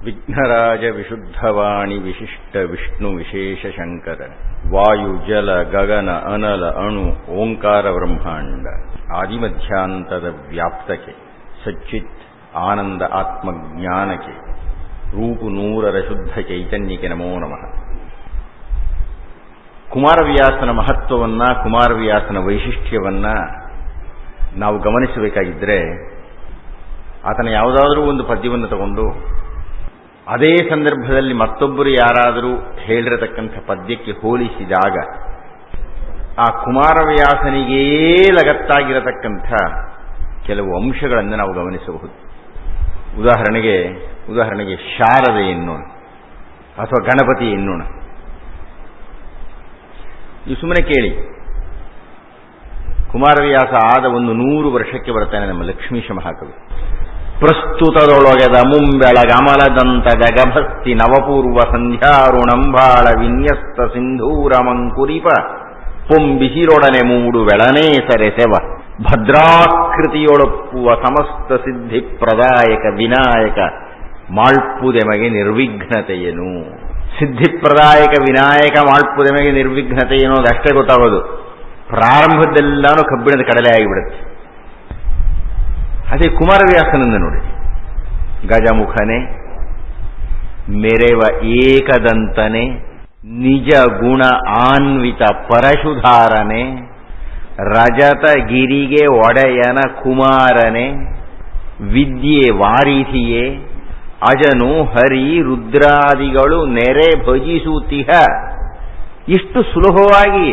ವಿಘ್ನರಾಜ ವಿಶುದ್ಧವಾಣಿ ವಿಶಿಷ್ಟ ವಿಷ್ಣು ವಿಶೇಷ ಶಂಕರ ವಾಯು ಜಲ ಗಗನ ಅನಲ ಅಣು ಓಂಕಾರ ಬ್ರಹ್ಮಾಂಡ ಆದಿಮಧ್ಯಾಂತದ ವ್ಯಾಪ್ತಕ್ಕೆ ಸಚ್ಚಿತ್ ಆನಂದ ಆತ್ಮಜ್ಞಾನಕ್ಕೆ ರೂಪು ನೂರರ ಶುದ್ಧ ಚೈತನ್ಯಕ್ಕೆ ನಮೋ ನಮಃ. ಕುಮಾರವ್ಯಾಸನ ಮಹತ್ವವನ್ನ, ಕುಮಾರವ್ಯಾಸನ ವೈಶಿಷ್ಟ್ಯವನ್ನ ನಾವು ಗಮನಿಸಬೇಕಾಗಿದ್ದರೆ ಆತನ ಯಾವುದಾದರೂ ಒಂದು ಪದ್ಯವನ್ನು ತಗೊಂಡು ಅದೇ ಸಂದರ್ಭದಲ್ಲಿ ಮತ್ತೊಬ್ಬರು ಯಾರಾದರೂ ಹೇಳಿರತಕ್ಕಂಥ ಪದ್ಯಕ್ಕೆ ಹೋಲಿಸಿದಾಗ ಆ ಕುಮಾರವ್ಯಾಸನಿಗೇ ಲಗತ್ತಾಗಿರತಕ್ಕಂಥ ಕೆಲವು ಅಂಶಗಳನ್ನು ನಾವು ಗಮನಿಸಬಹುದು. ಉದಾಹರಣೆಗೆ ಶಾರದೆ ಎನ್ನೋಣ ಅಥವಾ ಗಣಪತಿ ಎನ್ನೋಣ. ನೀವು ಸುಮ್ಮನೆ ಕೇಳಿ, ಕುಮಾರವ್ಯಾಸ ಆದ 100 ವರ್ಷಕ್ಕೆ ಬರ್ತಾನೆ ನಮ್ಮ ಲಕ್ಷ್ಮೀಶ ಮಹಾಕವಿ. ಪ್ರಸ್ತುತದೊಳಗೆದ ಮುಂಬೆಳಗಮಲದಂತ ಗಗಭಸ್ತಿ ನವಪೂರ್ವ ಸಂಧ್ಯಾರುಣಂಬಾಳ ವಿನ್ಯಸ್ತ ಸಿಂಧೂರಮಂಕುರಿಪ ಪೊಂಬಿಸಿರೊಡನೆ ಮೂಡು ವೆಳನೇಸರೆಸೆವ ಭದ್ರಾಕೃತಿಯೊಳಪ್ಪುವ ಸಮಸ್ತ ಸಿದ್ಧಿ ಪ್ರದಾಯಕ ವಿನಾಯಕ ಮಾಳ್ಪುದೆಮಗೆ ನಿರ್ವಿಘ್ನತೆಯೇನು. ಸಿದ್ಧಿಪ್ರದಾಯಕ ವಿನಾಯಕ ಮಾಳ್ಪುದೆಮಗೆ ನಿರ್ವಿಘ್ನತೆ ಏನೋದಷ್ಟೇ ಗೊತ್ತಾಗೋದು. ಪ್ರಾರಂಭದೆಲ್ಲಾನು ಕಬ್ಬಿಣದ ಕಡಲೆ ಆಗಿಬಿಡುತ್ತೆ. ಅದೇ ಕುಮಾರವ್ಯಾಸನನ್ನು ನೋಡಿ, ಗಜಮುಖನೆ, ಮೆರೆವ ಏಕದಂತನೆ, ನಿಜ ಗುಣ ಆನ್ವಿತ ಪರಶುಧಾರನೆ, ರಜತ ಗಿರಿಗೆ ಒಡೆಯನ ಕುಮಾರನೆ, ವಿದ್ಯೆ ವಾರಿಧಿಯೇ, ಅಜನು ಹರಿ ರುದ್ರಾದಿಗಳು ನೆರೆ ಭಜಿಸುತ್ತಿಹ. ಇಷ್ಟು ಸುಲಭವಾಗಿ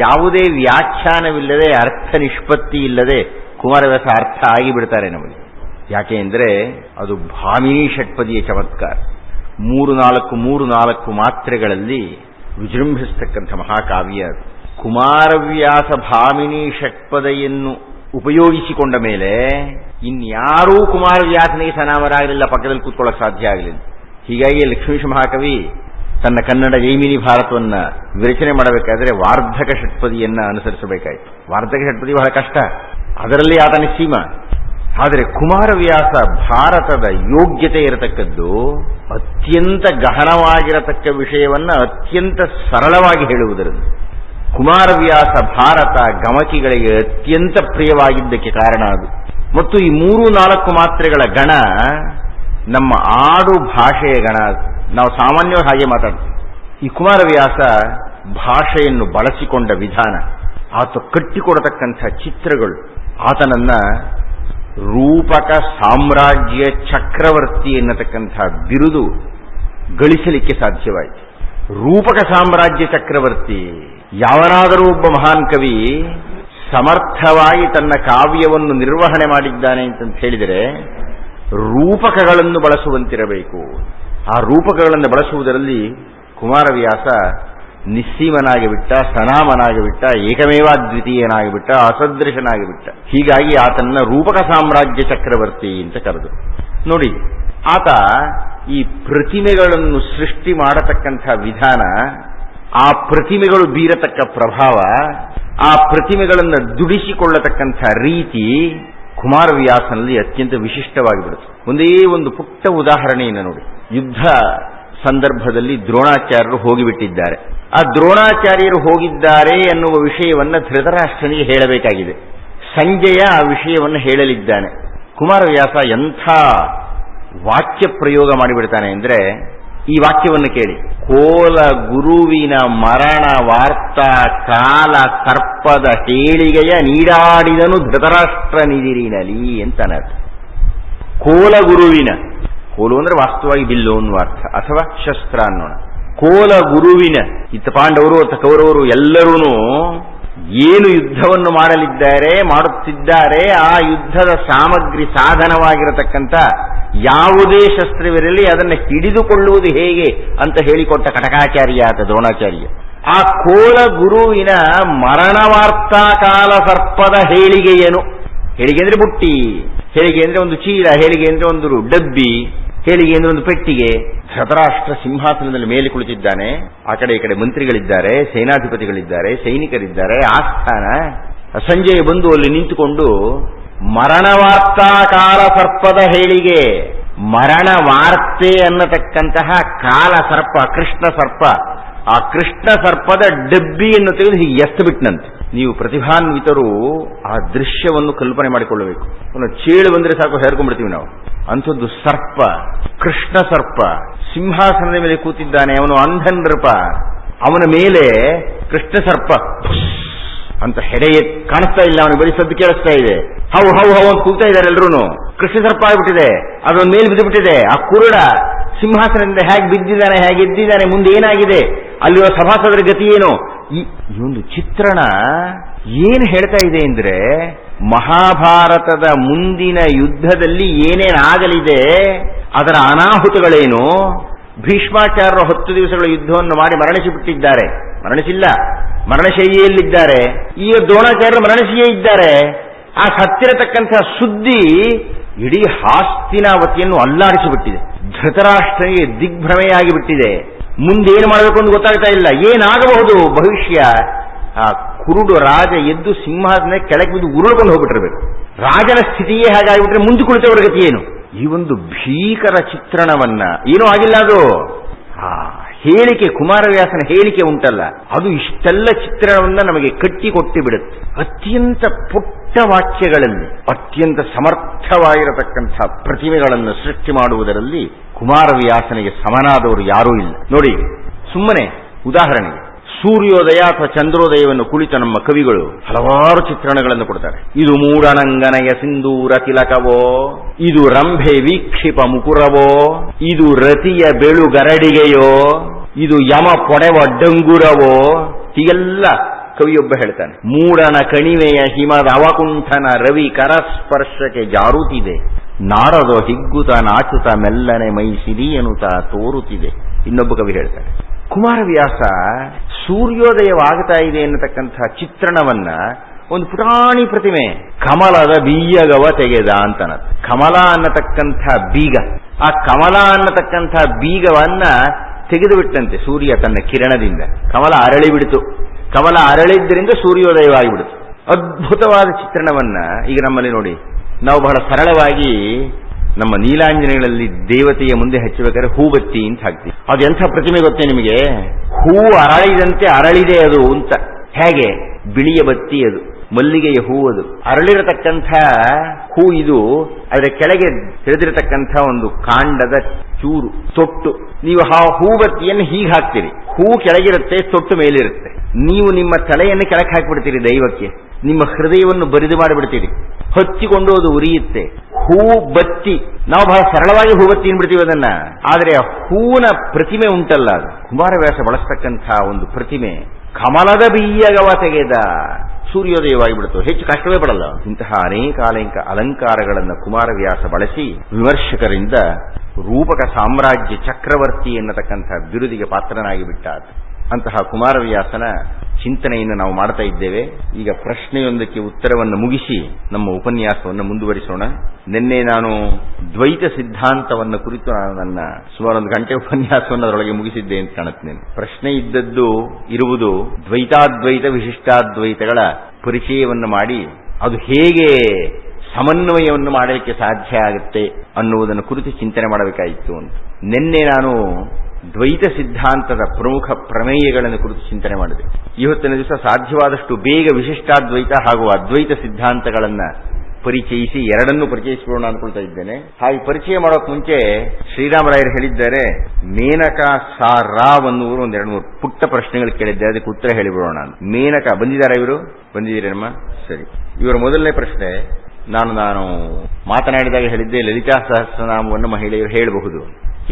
ಯಾವುದೇ ವ್ಯಾಖ್ಯಾನವಿಲ್ಲದೆ ಅರ್ಥ ನಿಷ್ಪತ್ತಿ ಇಲ್ಲದೆ ಕುಮಾರವ್ಯಾಸ ಅರ್ಥ ಆಗಿಬಿಡ್ತಾರೆ ನಮಗೆ. ಯಾಕೆ ಅಂದರೆ ಅದು ಭಾಮಿನಿ ಷಟ್ಪದಿಯ ಚಮತ್ಕಾರ. 3-4 ಮಾತ್ರೆಗಳಲ್ಲಿ ವಿಜೃಂಭಿಸತಕ್ಕಂಥ ಮಹಾಕಾವ್ಯ ಅದು. ಕುಮಾರವ್ಯಾಸ ಭಾಮಿನಿ ಷಟ್ಪದೆಯನ್ನು ಉಪಯೋಗಿಸಿಕೊಂಡ ಮೇಲೆ ಇನ್ಯಾರೂ ಕುಮಾರವ್ಯಾಸನಿಗೆ ಸನಾಮರಾಗಲಿಲ್ಲ, ಪಕ್ಕದಲ್ಲಿ ಕೂತ್ಕೊಳ್ಳೋಕೆ ಸಾಧ್ಯ ಆಗಲಿಲ್ಲ. ಹೀಗಾಗಿ ಲಕ್ಷ್ಮೀಶ ಮಹಾಕವಿ ತನ್ನ ಕನ್ನಡ ಜೈಮಿನಿ ಭಾರತವನ್ನ ವಿರಚನೆ ಮಾಡಬೇಕಾದ್ರೆ ವಾರ್ಧಕ ಷಟ್ಪದಿಯನ್ನ ಅನುಸರಿಸಬೇಕಾಯಿತು. ವಾರ್ಧಕ ಷಟ್ಪದಿ ಬಹಳ ಕಷ್ಟ, ಅದರಲ್ಲಿ ಆತ ನಿಸ್ಸೀಮ. ಆದರೆ ಕುಮಾರವ್ಯಾಸ ಭಾರತದ ಯೋಗ್ಯತೆ ಇರತಕ್ಕದ್ದು ಅತ್ಯಂತ ಗಹನವಾಗಿರತಕ್ಕ ವಿಷಯವನ್ನ ಅತ್ಯಂತ ಸರಳವಾಗಿ ಹೇಳುವುದರಿಂದ ಕುಮಾರವ್ಯಾಸ ಭಾರತ ಗಮಕಿಗಳಿಗೆ ಅತ್ಯಂತ ಪ್ರಿಯವಾಗಿದ್ದಕ್ಕೆ ಕಾರಣ ಅದು. ಮತ್ತು ಈ 3-4 ಮಾತ್ರೆಗಳ ಗಣ ನಮ್ಮ ಆಡು ಭಾಷೆಯ ಗಣ. ನಾವು ಸಾಮಾನ್ಯವಾಗಿ ಹಾಗೆ ಮಾತಾಡ್ತೀವಿ. ಈ ಕುಮಾರವ್ಯಾಸ ಭಾಷೆಯನ್ನು ಬಳಸಿಕೊಂಡ ವಿಧಾನ, ಆತ ಕಟ್ಟಿಕೊಡತಕ್ಕಂಥ ಚಿತ್ರಗಳು, ಆತನನ್ನ ರೂಪಕ ಸಾಮ್ರಾಜ್ಯ ಚಕ್ರವರ್ತಿ ಎನ್ನತಕ್ಕಂಥ ಬಿರುದು ಗಳಿಸಲಿಕ್ಕೆ ಸಾಧ್ಯವಾಯಿತು. ರೂಪಕ ಸಾಮ್ರಾಜ್ಯ ಚಕ್ರವರ್ತಿ. ಯಾವನಾದರೂ ಒಬ್ಬ ಮಹಾನ್ ಕವಿ ಸಮರ್ಥವಾಗಿ ತನ್ನ ಕಾವ್ಯವನ್ನು ನಿರ್ವಹಣೆ ಮಾಡಿದ್ದಾನೆ ಅಂತ ಹೇಳಿದರೆ ರೂಪಕಗಳನ್ನು ಬಳಸುವಂತಿರಬೇಕು. ಆ ರೂಪಕಗಳನ್ನು ಬಳಸುವುದರಲ್ಲಿ ಕುಮಾರವ್ಯಾಸ ನಿಸ್ಸೀಮನಾಗಿಬಿಟ್ಟ, ಸನಾಮನಾಗಿಬಿಟ್ಟ, ಏಕಮೇವಾದ್ವಿತೀಯನಾಗಿಬಿಟ್ಟ, ಅಸದೃಶನಾಗಿಬಿಟ್ಟ. ಹೀಗಾಗಿ ಆತನ್ನ ರೂಪಕ ಸಾಮ್ರಾಜ್ಯ ಚಕ್ರವರ್ತಿ ಅಂತ ಕರೆದು. ನೋಡಿ, ಆತ ಈ ಪ್ರತಿಮೆಗಳನ್ನು ಸೃಷ್ಟಿ ಮಾಡತಕ್ಕಂಥ ವಿಧಾನ, ಆ ಪ್ರತಿಮೆಗಳು ಬೀರತಕ್ಕ ಪ್ರಭಾವ, ಆ ಪ್ರತಿಮೆಗಳನ್ನು ದುಡಿಸಿಕೊಳ್ಳತಕ್ಕಂಥ ರೀತಿ ಕುಮಾರವ್ಯಾಸನಲ್ಲಿ ಅತ್ಯಂತ ವಿಶಿಷ್ಟವಾಗಿಬಿಡುತ್ತೆ. ಒಂದೇ ಒಂದು ಪುಟ್ಟ ಉದಾಹರಣೆಯನ್ನು ನೋಡಿ. ಯುದ್ಧ ಸಂದರ್ಭದಲ್ಲಿ ದ್ರೋಣಾಚಾರ್ಯರು ಹೋಗಿಬಿಟ್ಟಿದ್ದಾರೆ. ಆ ದ್ರೋಣಾಚಾರ್ಯರು ಹೋಗಿದ್ದಾರೆ ಎನ್ನುವ ವಿಷಯವನ್ನು ಧೃತರಾಷ್ಟ್ರನಿಗೆ ಹೇಳಬೇಕಾಗಿದೆ. ಸಂಜಯ ಆ ವಿಷಯವನ್ನು ಹೇಳಲಿದ್ದಾನೆ. ಕುಮಾರವ್ಯಾಸ ಎಂಥ ವಾಕ್ಯ ಪ್ರಯೋಗ ಮಾಡಿಬಿಡ್ತಾನೆ ಅಂದರೆ, ಈ ವಾಕ್ಯವನ್ನು ಕೇಳಿ. ಕೋಲ ಗುರುವಿನ ಮರಣ ವಾರ್ತಾ ಕಾಲ ಸರ್ಪದ ಹೇಳಿಗೆಯ ನೀಡಾಡಿದನು ಧೃತರಾಷ್ಟ್ರ ನಿದಿರಿನಲಿ ಅಂತಾನೆ. ಕೋಲ ಗುರುವಿನ, ಕೋಲು ಅಂದ್ರೆ ವಾಸ್ತವವಾಗಿ ಬಿಲ್ಲು ಅನ್ನುವ ಅರ್ಥ, ಅಥವಾ ಶಸ್ತ್ರ ಅನ್ನೋಣ. ಕೋಲ ಗುರುವಿನ, ಇತ್ತ ಪಾಂಡವರು ಅಥವಾ ಕೌರವರು ಎಲ್ಲರೂ ಏನು ಯುದ್ಧವನ್ನು ಮಾಡುತ್ತಿದ್ದಾರೆ, ಆ ಯುದ್ಧದ ಸಾಮಗ್ರಿ ಸಾಧನವಾಗಿರತಕ್ಕಂಥ ಯಾವುದೇ ಶಸ್ತ್ರವಿರಲಿ ಅದನ್ನು ಹಿಡಿದುಕೊಳ್ಳುವುದು ಹೇಗೆ ಅಂತ ಹೇಳಿಕೊಟ್ಟ ಕಟಕಾಚಾರ್ಯ ಆತ ದ್ರೋಣಾಚಾರ್ಯ. ಆ ಕೋಲ ಗುರುವಿನ ಮರಣವಾರ್ತಾ ಕಾಲ ಸರ್ಪದ ಹೇಳಿಗೆಯೇನು. ಹೇಳಿಗೆ ಅಂದ್ರೆ ಬುಟ್ಟಿ, ಹೇಳಿಗೆ ಅಂದ್ರೆ ಒಂದು ಚೀಲ, ಹೇಳಿಗೆ ಅಂದ್ರೆ ಒಂದು ಡಬ್ಬಿ, ಹೇಳಿಗೆ ಅಂದ್ರೆ ಒಂದು ಪೆಟ್ಟಿಗೆ. ಧೃತರಾಷ್ಟ್ರ ಸಿಂಹಾಸನದಲ್ಲಿ ಮೇಲೆ ಕುಳಿತಿದ್ದಾನೆ. ಆ ಕಡೆ ಈ ಕಡೆ ಮಂತ್ರಿಗಳಿದ್ದಾರೆ, ಸೇನಾಧಿಪತಿಗಳಿದ್ದಾರೆ, ಸೈನಿಕರಿದ್ದಾರೆ, ಆಸ್ಥಾನ. ಸಂಜೆ ಬಂದು ಅಲ್ಲಿ ನಿಂತುಕೊಂಡು ಮರಣವಾರ್ತಾ ಕಾಲ ಸರ್ಪದ ಹೇಳಿಗೆ, ಮರಣ ವಾರ್ತೆ ಅನ್ನತಕ್ಕಂತಹ ಕಾಲ ಸರ್ಪ, ಕೃಷ್ಣ ಸರ್ಪ, ಆ ಕೃಷ್ಣ ಸರ್ಪದ ಡಬ್ಬಿಯನ್ನು ತೆಗೆದು ಹೀಗೆ ಎತ್ತು ಬಿಟ್ಟನಂತೆ. ನೀವು ಪ್ರತಿಭಾನ್ವಿತರು ಆ ದೃಶ್ಯವನ್ನು ಕಲ್ಪನೆ ಮಾಡಿಕೊಳ್ಳಬೇಕು. ಚೇಳು ಬಂದ್ರೆ ಸಾಕು ಹೇರ್ಕೊಂಡ್ಬಿಡ್ತೀವಿ ನಾವು. ಅಂಥದ್ದು ಸರ್ಪ, ಕೃಷ್ಣ ಸರ್ಪ ಸಿಂಹಾಸನದ ಮೇಲೆ ಕೂತಿದ್ದಾನೆ. ಅವನು ಅಂಧನ್ ನೃಪ, ಅವನ ಮೇಲೆ ಕೃಷ್ಣ ಸರ್ಪ ಅಂತ ಹೆಡೆ ಕಾಣಿಸ್ತಾ ಇಲ್ಲ, ಅವನಿಗೆ ಬರೀ ಸದ್ದು ಕೇಳಿಸ್ತಾ ಇದೆ. ಹೌ ಹೌ ಹೌ ಅಂತ ಕೂಗ್ತಾ ಇದ್ದಾರೆ ಎಲ್ಲರೂ. ಕೃಷ್ಣ ಸರ್ಪ ಆಗ್ಬಿಟ್ಟಿದೆ, ಅದೊಂದು ಮೇಲೆ ಬಿದ್ದುಬಿಟ್ಟಿದೆ. ಆ ಕುರುಡ ಸಿಂಹಾಸನದಿಂದ ಹೇಗೆ ಬಿದ್ದಿದ್ದಾನೆ, ಹೇಗೆ ಎದ್ದಿದ್ದಾನೆ, ಮುಂದೆ ಏನಾಗಿದೆ, ಅಲ್ಲಿರುವ ಸಭಾಸದರ ಗತಿ ಏನು, ಈ ಒಂದು ಚಿತ್ರಣ ಏನು ಹೇಳ್ತಾ ಇದೆ ಅಂದ್ರೆ, ಮಹಾಭಾರತದ ಮುಂದಿನ ಯುದ್ಧದಲ್ಲಿ ಏನೇನಾಗಲಿದೆ, ಅದರ ಅನಾಹುತಗಳೇನು. ಭೀಷ್ಮಾಚಾರ್ಯರು 10 ದಿವಸಗಳ ಯುದ್ಧವನ್ನು ಮಾಡಿ ಮರಣಿಸಿಬಿಟ್ಟಿದ್ದಾರೆ, ಮರಣಿಸಿಲ್ಲ, ಮರಣಶೈಲಿಯಲ್ಲಿದ್ದಾರೆ. ಈಗ ದ್ರೋಣಾಚಾರ್ಯರು ಮರಣಶೀಯೇ ಇದ್ದಾರೆ. ಆ ಸತ್ತಿರತಕ್ಕಂಥ ಸುದ್ದಿ ಇಡೀ ಹಾಸ್ತಿನಾವತಿಯನ್ನು ಅಲ್ಲಾಡಿಸಿಬಿಟ್ಟಿದೆ. ಧೃತರಾಷ್ಟ್ರನಿಗೆ ದಿಗ್ಭ್ರಮೆಯಾಗಿಬಿಟ್ಟಿದೆ. ಮುಂದೇನು ಮಾಡಬೇಕು ಅಂತ ಗೊತ್ತಾಗ್ತಾ ಇಲ್ಲ, ಏನಾಗಬಹುದು ಭವಿಷ್ಯ. ಆ ಕುರುಡು ರಾಜ ಎದ್ದು ಸಿಂಹಾಸನ ಕೆಳಗೆ ಬಿದ್ದು ಉರುಳ್ಕೊಂಡು ಹೋಗ್ಬಿಟ್ಟಿರ್ಬೇಕು. ರಾಜನ ಸ್ಥಿತಿಯೇ ಹಾಗಾಗಿಬಿಟ್ರೆ ಮುಂದೆ ಕುಳಿತವರ ಗತಿ ಏನು. ಈ ಒಂದು ಭೀಕರ ಚಿತ್ರಣವನ್ನ, ಏನೂ ಆಗಿಲ್ಲ ಅದು, ಆ ಹೇಳಿಕೆ, ಕುಮಾರವ್ಯಾಸನ ಹೇಳಿಕೆ ಉಂಟಲ್ಲ, ಅದು ಇಷ್ಟೆಲ್ಲ ಚಿತ್ರಣವನ್ನ ನಮಗೆ ಕಟ್ಟಿಕೊಟ್ಟಿ ಬಿಡುತ್ತೆ. ಅತ್ಯಂತ ಪುಟ್ಟ ವಾಕ್ಯಗಳಲ್ಲಿ ಅತ್ಯಂತ ಸಮರ್ಥವಾಗಿರತಕ್ಕಂಥ ಪ್ರತಿಮೆಗಳನ್ನು ಸೃಷ್ಟಿ ಮಾಡುವುದರಲ್ಲಿ ಕುಮಾರವ್ಯಾಸನಿಗೆ ಸಮನಾದವರು ಯಾರೂ ಇಲ್ಲ. ನೋಡಿ, ಸುಮ್ಮನೆ ಉದಾಹರಣೆಗೆ ಸೂರ್ಯೋದಯ ಅಥವಾ ಚಂದ್ರೋದಯವನ್ನು ಕುಳಿತ ನಮ್ಮ ಕವಿಗಳು ಹಲವಾರು ಚಿತ್ರಣಗಳನ್ನು ಕೊಡ್ತಾರೆ. ಇದು ಮೂಡಣಂಗನಯ ಸಿಂಧೂರ ತಿಲಕವೋ, ಇದು ರಂಭೆ ವೀಕ್ಷಿಪ ಮುಕುರವೋ, ಇದು ರತಿಯ ಬೆಳುಗರಡಿಗೆಯೋ, ಇದು ಯಮ ಪೊಡೆವ ಡಂಗುರವೋ, ಹೀಗೆಲ್ಲ ಕವಿಯೊಬ್ಬ ಹೇಳ್ತಾನೆ. ಮೂಡಣ ಕಣಿವೆಯ ಹಿಮದ ಅವಕುಂಠನ ರವಿ ಕರಸ್ಪರ್ಶಕ್ಕೆ ಜಾರುತ್ತಿದೆ, ನಾಡದೋ ಹಿಗ್ಗುತ ನಾಚುತ ಮೆಲ್ಲನೆ ಮೈ ಸಿರಿ ಎನ್ನುತ್ತಾ ತೋರುತ್ತಿದೆ. ಇನ್ನೊಬ್ಬ ಕವಿ ಹೇಳ್ತಾನೆ, ಕುಮಾರವ್ಯಾಸ ಸೂರ್ಯೋದಯವಾಗ್ತಾ ಇದೆ ಎನ್ನತಕ್ಕಂಥ ಚಿತ್ರಣವನ್ನ ಒಂದು ಪುರಾಣಿ ಪ್ರತಿಮೆ ಕಮಲದ ಬೀಯಗವ ತೆಗೆದ ಅಂತನ. ಕಮಲ ಅನ್ನತಕ್ಕಂಥ ಬೀಗ, ಆ ಕಮಲ ಅನ್ನತಕ್ಕಂಥ ಬೀಗವನ್ನ ತೆಗೆದು ಬಿಟ್ಟಂತೆ ಸೂರ್ಯ ತನ್ನ ಕಿರಣದಿಂದ. ಕಮಲ ಅರಳಿ ಬಿಡಿತು, ಕಮಲ ಅರಳಿದ್ದರಿಂದ ಸೂರ್ಯೋದಯವಾಗಿಬಿಡಿತು. ಅದ್ಭುತವಾದ ಚಿತ್ರಣವನ್ನ ಈಗ ನಮ್ಮಲ್ಲಿ ನೋಡಿ, ನಾವು ಬಹಳ ಸರಳವಾಗಿ ನಮ್ಮ ನೀಲಾಂಜನೆಗಳಲ್ಲಿ ದೇವತೆಯ ಮುಂದೆ ಹಚ್ಚಬೇಕಾದ್ರೆ ಹೂಬತ್ತಿ ಅಂತ ಹಾಕ್ತೀವಿ. ಅದು ಎಂಥ ಪ್ರತಿಮೆ ಗೊತ್ತೇ ನಿಮಗೆ? ಹೂ ಅರಳಿದಂತೆ ಅರಳಿದೆ ಅದು ಅಂತ. ಹೇಗೆ? ಬಿಳಿಯ ಬತ್ತಿ ಅದು, ಮಲ್ಲಿಗೆಯ ಹೂ ಅದು. ಅರಳಿರತಕ್ಕಂಥ ಹೂ ಇದು, ಅದರ ಕೆಳಗೆ ತಿಳಿದಿರತಕ್ಕಂಥ ಒಂದು ಕಾಂಡದ ಚೂರು ತೊಟ್ಟು. ನೀವು ಆ ಹೂಬತ್ತಿಯನ್ನು ಹೀಗೆ ಹಾಕ್ತೀರಿ, ಹೂ ಕೆಳಗಿರುತ್ತೆ, ತೊಟ್ಟು ಮೇಲಿರುತ್ತೆ. ನೀವು ನಿಮ್ಮ ತಲೆಯನ್ನು ಕೆಳಗೆ ಹಾಕಿಬಿಡ್ತೀರಿ ದೈವಕ್ಕೆ, ನಿಮ್ಮ ಹೃದಯವನ್ನು ಬರಿದು ಮಾಡಿಬಿಡ್ತೀರಿ, ಹಚ್ಚಿಕೊಂಡು ಅದು ಉರಿಯುತ್ತೆ. ಹೂ ಬತ್ತಿ, ನಾವು ಬಹಳ ಸರಳವಾಗಿ ಹೂಬತ್ತಿ ಬಿಡ್ತೀವಿ ಅದನ್ನ. ಆದರೆ ಹೂವಿನ ಪ್ರತಿಮೆ ಉಂಟಲ್ಲ, ಅದು ಕುಮಾರವ್ಯಾಸ ಬಳಸ್ತಕ್ಕಂಥ ಒಂದು ಪ್ರತಿಮೆ. ಕಮಲದ ಬೀಯಗವ ತೆಗೆದ, ಸೂರ್ಯೋದಯವಾಗಿ ಬಿಡ್ತು, ಹೆಚ್ಚು ಕಷ್ಟವೇ ಪಡಲ್ಲ. ಇಂತಹ ಅನೇಕ ಅಲಂಕಾರಗಳನ್ನು ಕುಮಾರವ್ಯಾಸ ಬಳಸಿ ವಿಮರ್ಶಕರಿಂದ ರೂಪಕ ಸಾಮ್ರಾಜ್ಯ ಚಕ್ರವರ್ತಿ ಎನ್ನತಕ್ಕಂಥ ಬಿರುದಿಗೆ ಪಾತ್ರನಾಗಿ ಬಿಟ್ಟ. ಅಂತಹ ಕುಮಾರವ್ಯಾಸನ ಚಿಂತನೆಯನ್ನು ನಾವು ಮಾಡ್ತಾ ಇದ್ದೇವೆ. ಈಗ ಪ್ರಶ್ನೆಯೊಂದಕ್ಕೆ ಉತ್ತರವನ್ನು ಮುಗಿಸಿ ನಮ್ಮ ಉಪನ್ಯಾಸವನ್ನು ಮುಂದುವರಿಸೋಣ. ನಿನ್ನೆ ನಾನು ದ್ವೈತ ಸಿದ್ಧಾಂತವನ್ನು ಕುರಿತು ನನ್ನ ಸುಮಾರು 1 ಗಂಟೆ ಉಪನ್ಯಾಸವನ್ನು ಅದರೊಳಗೆ ಮುಗಿಸಿದ್ದೆ ಅಂತ ಕಾಣುತ್ತೇನೆ. ಪ್ರಶ್ನೆ ಇರುವುದು ದ್ವೈತಾದ್ವೈತ ವಿಶಿಷ್ಟಾದ್ವೈತಗಳ ಪರಿಚಯವನ್ನು ಮಾಡಿ ಅದು ಹೇಗೆ ಸಮನ್ವಯವನ್ನು ಮಾಡಲಿಕ್ಕೆ ಸಾಧ್ಯ ಆಗುತ್ತೆ ಅನ್ನುವುದನ್ನು ಕುರಿತು ಚಿಂತನೆ ಮಾಡಬೇಕಾಯಿತು ಅಂತ. ನಿನ್ನೆ ನಾನು ದ್ವೈತ ಸಿದ್ಧಾಂತದ ಪ್ರಮುಖ ಪ್ರಮೇಯಗಳನ್ನು ಕುರಿತು ಚಿಂತನೆ ಮಾಡಿದೆ. ಇವತ್ತಿನ ದಿವಸ ಸಾಧ್ಯವಾದಷ್ಟು ಬೇಗ ವಿಶಿಷ್ಟಾದ್ವೈತ ಹಾಗೂ ಅದ್ವೈತ ಸಿದ್ಧಾಂತಗಳನ್ನ ಪರಿಚಯಿಸಿ ಎರಡನ್ನೂ ಪರಿಚಯಿಸಿಕೊಳ್ಳೋಣ ಅನ್ಕೊಳ್ತಾ ಇದ್ದೇನೆ. ಹಾಗೆ ಪರಿಚಯ ಮಾಡೋಕೆ ಮುಂಚೆ ಶ್ರೀರಾಮರಾಯರು ಹೇಳಿದ್ದಾರೆ, ಮೇನಕಾ ಸಾ ರಾವ್ ಅನ್ನುವರು 2-3 ಪುಟ್ಟ ಪ್ರಶ್ನೆಗಳು ಕೇಳಿದ್ದೆ, ಅದಕ್ಕೆ ಉತ್ತರ ಹೇಳಿಬಿಡೋಣ. ಮೇನಕಾ ಬಂದಿದ್ದಾರೆ, ಇವರು ಬಂದಿದ್ದೀರಮ್ಮ? ಸರಿ. ಇವರ ಮೊದಲನೇ ಪ್ರಶ್ನೆ, ನಾನು ಮಾತನಾಡಿದಾಗ ಹೇಳಿದ್ದೆ ಲಲಿತಾ ಸಹಸ್ರನಾಮವನ್ನು ಮಹಿಳೆಯರು ಹೇಳಬಹುದು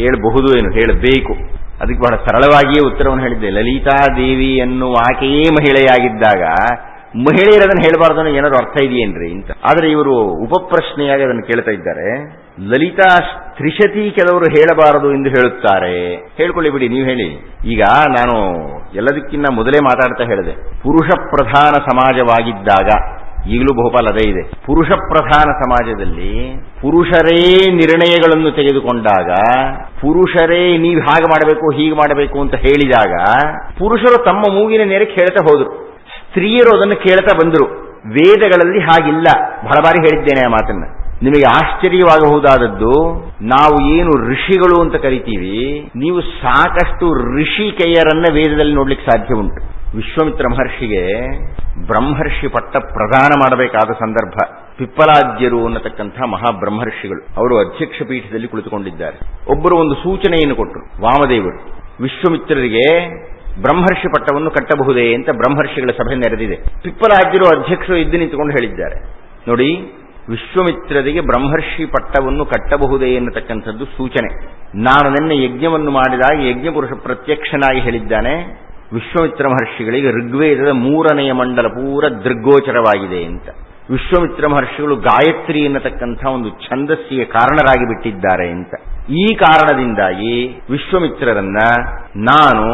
ಏನು, ಹೇಳಬೇಕು. ಅದಕ್ಕೆ ಬಹಳ ಸರಳವಾಗಿಯೇ ಉತ್ತರವನ್ನು ಹೇಳಿದ್ದೆ. ಲಲಿತಾ ದೇವಿ ಎನ್ನುವ ಆಕೆಯೇ ಮಹಿಳೆಯಾಗಿದ್ದಾಗ ಮಹಿಳೆಯರು ಅದನ್ನು ಹೇಳಬಾರ್ದು ಅನ್ನೋ ಏನಾದ್ರು ಅರ್ಥ ಇದೆಯೇನ್ರಿ ಅಂತ. ಆದರೆ ಇವರು ಉಪಪ್ರಶ್ನೆಯಾಗಿ ಅದನ್ನು ಕೇಳ್ತಾ ಇದ್ದಾರೆ. ಲಲಿತಾ ತ್ರಿಶತಿ ಕೆಲವರು ಹೇಳಬಾರದು ಎಂದು ಹೇಳುತ್ತಾರೆ. ಹೇಳ್ಕೊಳ್ಳಿ ಬಿಡಿ, ನೀವು ಹೇಳಿ. ಈಗ ನಾನು ಎಲ್ಲದಕ್ಕಿಂತ ಮೊದಲೇ ಮಾತಾಡ್ತಾ ಹೇಳಿದೆ, ಪುರುಷ ಪ್ರಧಾನ ಸಮಾಜವಾಗಿದ್ದಾಗ, ಈಗಲೂ ಬಹುಪಾಲು ಅದೇ ಇದೆ, ಪುರುಷ ಪ್ರಧಾನ ಸಮಾಜದಲ್ಲಿ ಪುರುಷರೇ ನಿರ್ಣಯಗಳನ್ನು ತೆಗೆದುಕೊಂಡಾಗ, ಪುರುಷರೇ ನೀವು ಹಾಗೆ ಮಾಡಬೇಕು ಹೀಗೆ ಮಾಡಬೇಕು ಅಂತ ಹೇಳಿದಾಗ ಪುರುಷರು ತಮ್ಮ ಮೂಗಿನ ನೇರಕ್ಕೆ ಹೇಳ್ತಾ ಹೋದ್ರು, ಸ್ತ್ರೀಯರು ಅದನ್ನು ಕೇಳ್ತಾ ಬಂದರು. ವೇದಗಳಲ್ಲಿ ಹಾಗಿಲ್ಲ, ಬಹಳ ಬಾರಿ ಹೇಳಿದ್ದೇನೆ ಆ ಮಾತನ್ನ. ನಿಮಗೆ ಆಶ್ಚರ್ಯವಾಗಬಹುದಾದದ್ದು, ನಾವು ಏನು ಋಷಿಗಳು ಅಂತ ಕರಿತೀವಿ, ನೀವು ಸಾಕಷ್ಟು ಋಷಿಕೆಯರನ್ನ ವೇದದಲ್ಲಿ ನೋಡ್ಲಿಕ್ಕೆ ಸಾಧ್ಯ ಉಂಟು. ವಿಶ್ವಾಮಿತ್ರ ಮಹರ್ಷಿಗೆ ಬ್ರಹ್ಮರ್ಷಿ ಪಟ್ಟ ಪ್ರದಾನ ಮಾಡಬೇಕಾದ ಸಂದರ್ಭ. ಪಿಪ್ಪಲಾದ್ಯರು ಅನ್ನತಕ್ಕಂಥ ಮಹಾಬ್ರಹ್ಮರ್ಷಿಗಳು ಅವರು ಅಧ್ಯಕ್ಷ ಪೀಠದಲ್ಲಿ ಕುಳಿತುಕೊಂಡಿದ್ದಾರೆ. ಒಬ್ಬರು ಒಂದು ಸೂಚನೆಯನ್ನು ಕೊಟ್ಟರು. ವಾಮದೇವರು ವಿಶ್ವಾಮಿತ್ರರಿಗೆ ಬ್ರಹ್ಮರ್ಷಿ ಪಟ್ಟವನ್ನು ಕಟ್ಟಬಹುದೇ ಅಂತ ಬ್ರಹ್ಮರ್ಷಿಗಳ ಸಭೆ ನೆರೆದಿದೆ. ಪಿಪ್ಪಲಾದ್ಯರು ಅಧ್ಯಕ್ಷರು ಇದ್ದು ನಿಂತುಕೊಂಡು ಹೇಳಿದ್ದಾರೆ, ನೋಡಿ, ವಿಶ್ವಾಮಿತ್ರರಿಗೆ ಬ್ರಹ್ಮರ್ಷಿ ಪಟ್ಟವನ್ನು ಕಟ್ಟಬಹುದೇ ಎನ್ನತಕ್ಕಂಥದ್ದು ಸೂಚನೆ. ನಾನು ನಿನ್ನೆ ಯಜ್ಞವನ್ನು ಮಾಡಿದಾಗ ಯಜ್ಞಪುರುಷ ಪ್ರತ್ಯಕ್ಷನಾಗಿ ಹೇಳಿದ್ದಾನೆ, ವಿಶ್ವಾಮಿತ್ರ ಮಹರ್ಷಿಗಳಿಗೆ ಋಗ್ವೇದದ 3ನೇ ಮಂಡಲ ಪೂರ ದೃಗ್ಗೋಚರವಾಗಿದೆ ಅಂತ. ವಿಶ್ವಾಮಿತ್ರ ಮಹರ್ಷಿಗಳು ಗಾಯತ್ರಿ ಎನ್ನತಕ್ಕಂಥ ಒಂದು ಛಂದಸ್ಸಿಗೆ ಕಾರಣರಾಗಿ ಬಿಟ್ಟಿದ್ದಾರೆ ಅಂತ. ಈ ಕಾರಣದಿಂದಾಗಿ ವಿಶ್ವಾಮಿತ್ರರನ್ನ ನಾನು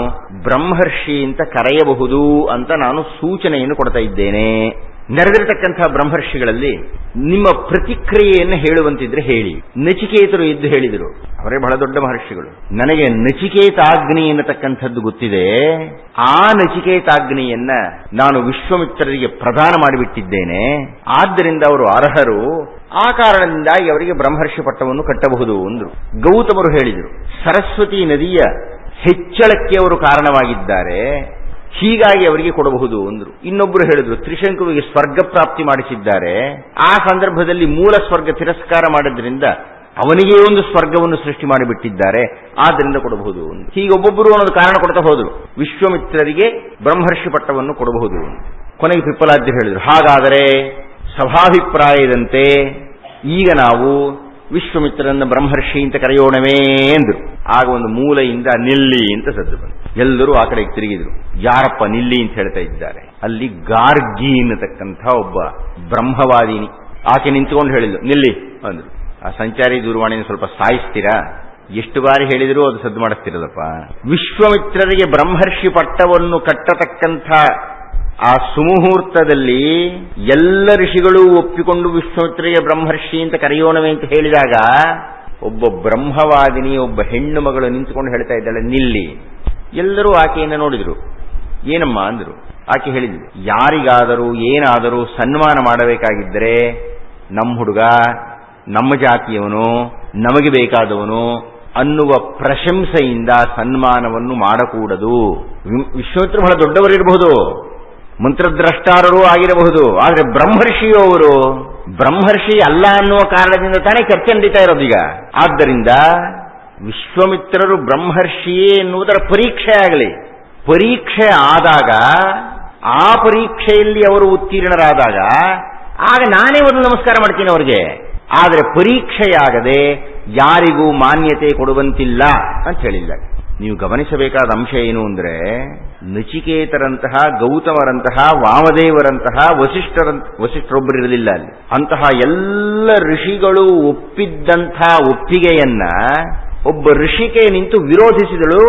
ಬ್ರಹ್ಮರ್ಷಿ ಅಂತ ಕರೆಯಬಹುದು ಅಂತ ನಾನು ಸೂಚನೆಯನ್ನು ಕೊಡ್ತಾ ಇದ್ದೇನೆ. ನೆರೆದಿರತಕ್ಕಂಥ ಬ್ರಹ್ಮರ್ಷಿಗಳಲ್ಲಿ ನಿಮ್ಮ ಪ್ರತಿಕ್ರಿಯೆಯನ್ನು ಹೇಳುವಂತಿದ್ರೆ ಹೇಳಿ. ನಚಿಕೇತರು ಇದ್ದು ಹೇಳಿದರು, ಅವರೇ ಬಹಳ ದೊಡ್ಡ ಮಹರ್ಷಿಗಳು, ನನಗೆ ನಚಿಕೇತಾಗ್ನಿ ಎನ್ನತಕ್ಕಂಥದ್ದು ಗೊತ್ತಿದೆ, ಆ ನಚಿಕೇತಾಗ್ನಿಯನ್ನ ನಾನು ವಿಶ್ವಾಮಿತ್ರರಿಗೆ ಪ್ರದಾನ ಮಾಡಿಬಿಟ್ಟಿದ್ದೇನೆ, ಆದ್ದರಿಂದ ಅವರು ಅರ್ಹರು, ಆ ಕಾರಣದಿಂದಾಗಿ ಅವರಿಗೆ ಬ್ರಹ್ಮರ್ಷಿ ಪಟ್ಟವನ್ನು ಕಟ್ಟಬಹುದು ಅಂದ್ರು. ಗೌತಮರು ಹೇಳಿದರು, ಸರಸ್ವತಿ ನದಿಯ ಹೆಚ್ಚಳಕ್ಕೆ ಅವರು ಕಾರಣವಾಗಿದ್ದಾರೆ, ಹೀಗಾಗಿ ಅವರಿಗೆ ಕೊಡಬಹುದು ಅಂದ್ರು. ಇನ್ನೊಬ್ಬರು ಹೇಳಿದ್ರು, ತ್ರಿಶಂಕುವಿಗೆ ಸ್ವರ್ಗ ಪ್ರಾಪ್ತಿ ಮಾಡಿಸಿದ್ದಾರೆ, ಆ ಸಂದರ್ಭದಲ್ಲಿ ಮೂಲ ಸ್ವರ್ಗ ತಿರಸ್ಕಾರ ಮಾಡಿದ್ರಿಂದ ಅವನಿಗೆ ಒಂದು ಸ್ವರ್ಗವನ್ನು ಸೃಷ್ಟಿ ಮಾಡಿಬಿಟ್ಟಿದ್ದಾರೆ, ಆದ್ದರಿಂದ ಕೊಡಬಹುದು. ಹೀಗೆ ಒಬ್ಬೊಬ್ಬರು ಅನ್ನೋದು ಕಾರಣ ಕೊಡ್ತಾ ಹೋದ್ರು. ವಿಶ್ವಾಮಿತ್ರರಿಗೆ ಬ್ರಹ್ಮರ್ಷಿ ಪಟ್ಟವನ್ನು ಕೊಡಬಹುದು. ಕೊನೆಗೆ ಪಿಪ್ಪಲಾದ್ಯರು ಹೇಳಿದ್ರು, ಹಾಗಾದರೆ ಸಭಾಭಿಪ್ರಾಯದಂತೆ ಈಗ ನಾವು ವಿಶ್ವಾಮಿತ್ರರನ್ನ ಬ್ರಹ್ಮರ್ಷಿ ಅಂತ ಕರೆಯೋಣವೇ ಎಂದ್ರು. ಆಗ ಒಂದು ಮೂಲೆಯಿಂದ ನಿಲ್ಲಿ ಅಂತ ಸದ್ದು ಬಂತು. ಎಲ್ಲರೂ ಆ ಕಡೆಗೆ ತಿರುಗಿದ್ರು. ಯಾರಪ್ಪ ನಿಲ್ಲಿ ಅಂತ ಹೇಳ್ತಾ ಇದ್ದಾರೆ? ಅಲ್ಲಿ ಗಾರ್ಗಿ ಎನ್ನತಕ್ಕಂಥ ಒಬ್ಬ ಬ್ರಹ್ಮವಾದಿನಿ. ಆಕೆ ನಿಂತುಕೊಂಡು ಹೇಳಿದ್ಲು, ನಿಲ್ಲಿ ಅಂದ್ರು. ಆ ಸಂಚಾರಿ ದೂರವಾಣಿಯನ್ನು ಸ್ವಲ್ಪ ಸಾಯಿಸ್ತೀರಾ? ಎಷ್ಟು ಬಾರಿ ಹೇಳಿದರೂ ಅದು ಸದ್ದು ಮಾಡಿಸ್ತಿರದಪ್ಪ. ವಿಶ್ವಾಮಿತ್ರರಿಗೆ ಬ್ರಹ್ಮರ್ಷಿ ಪಟ್ಟವನ್ನು ಕಟ್ಟತಕ್ಕಂಥ ಆ ಸುಮುಹೂರ್ತದಲ್ಲಿ ಎಲ್ಲ ಋಷಿಗಳು ಒಪ್ಪಿಕೊಂಡು ವಿಶ್ವಾಮಿತ್ರರಿಗೆ ಬ್ರಹ್ಮರ್ಷಿ ಅಂತ ಕರೆಯೋಣವೇ ಅಂತ ಹೇಳಿದಾಗ ಒಬ್ಬ ಬ್ರಹ್ಮವಾದಿನಿ, ಒಬ್ಬ ಹೆಣ್ಣು ಮಗಳು ನಿಂತುಕೊಂಡು ಹೇಳ್ತಾ ಇದ್ದಾಳೆ, ನಿಲ್ಲಿ. ಎಲ್ಲರೂ ಆಕೆಯನ್ನು ನೋಡಿದ್ರು. ಏನಮ್ಮ ಅಂದ್ರು. ಆಕೆ ಹೇಳಿದ್ಲು, ಯಾರಿಗಾದರೂ ಏನಾದರೂ ಸನ್ಮಾನ ಮಾಡಬೇಕಾಗಿದ್ದರೆ ನಮ್ಮ ಹುಡುಗ, ನಮ್ಮ ಜಾತಿಯವನು, ನಮಗೆ ಬೇಕಾದವನು ಅನ್ನುವ ಪ್ರಶಂಸೆಯಿಂದ ಸನ್ಮಾನವನ್ನು ಮಾಡಕೂಡದು. ವಿಶ್ವಾಮಿತ್ರ ಬಹಳ ದೊಡ್ಡವರಿರಬಹುದು, ಮಂತ್ರದ್ರಷ್ಟಾರರೂ ಆಗಿರಬಹುದು, ಆದರೆ ಬ್ರಹ್ಮರ್ಷಿಯೋ ಅವರು ಬ್ರಹ್ಮರ್ಷಿ ಅಲ್ಲ ಅನ್ನುವ ಕಾರಣದಿಂದ ತಾನೇ ಚರ್ಚೆ ನಡೀತಾ ಇರೋದೀಗ. ಆದ್ದರಿಂದ ವಿಶ್ವಾಮಿತ್ರರು ಬ್ರಹ್ಮರ್ಷಿಯೇ ಎನ್ನುವುದರ ಪರೀಕ್ಷೆ ಆಗಲಿ. ಪರೀಕ್ಷೆ ಆದಾಗ, ಆ ಪರೀಕ್ಷೆಯಲ್ಲಿ ಅವರು ಉತ್ತೀರ್ಣರಾದಾಗ ಆಗ ನಾನೇ ಒಂದು ನಮಸ್ಕಾರ ಮಾಡ್ತೀನಿ ಅವರಿಗೆ. ಆದರೆ ಪರೀಕ್ಷೆಯಾಗದೆ ಯಾರಿಗೂ ಮಾನ್ಯತೆ ಕೊಡುವಂತಿಲ್ಲ ಅಂತ ಹೇಳಿಲ್ಲ. ನೀವು ಗಮನಿಸಬೇಕಾದ ಅಂಶ ಏನು ಅಂದ್ರೆ, ನಚಿಕೇತರಂತಹ, ಗೌತಮರಂತಹ, ವಾಮದೇವರಂತಹ, ವಸಿಷ್ಠರೊಬ್ಬರಿರಲಿಲ್ಲ ಅಲ್ಲಿ. ಅಂತಹ ಎಲ್ಲ ಋಷಿಗಳು ಒಪ್ಪಿದ್ದಂಥ ಒಪ್ಪಿಗೆಯನ್ನ ಒಬ್ಬ ಋಷಿಕೆ ನಿಂತು ವಿರೋಧಿಸಿದಳು.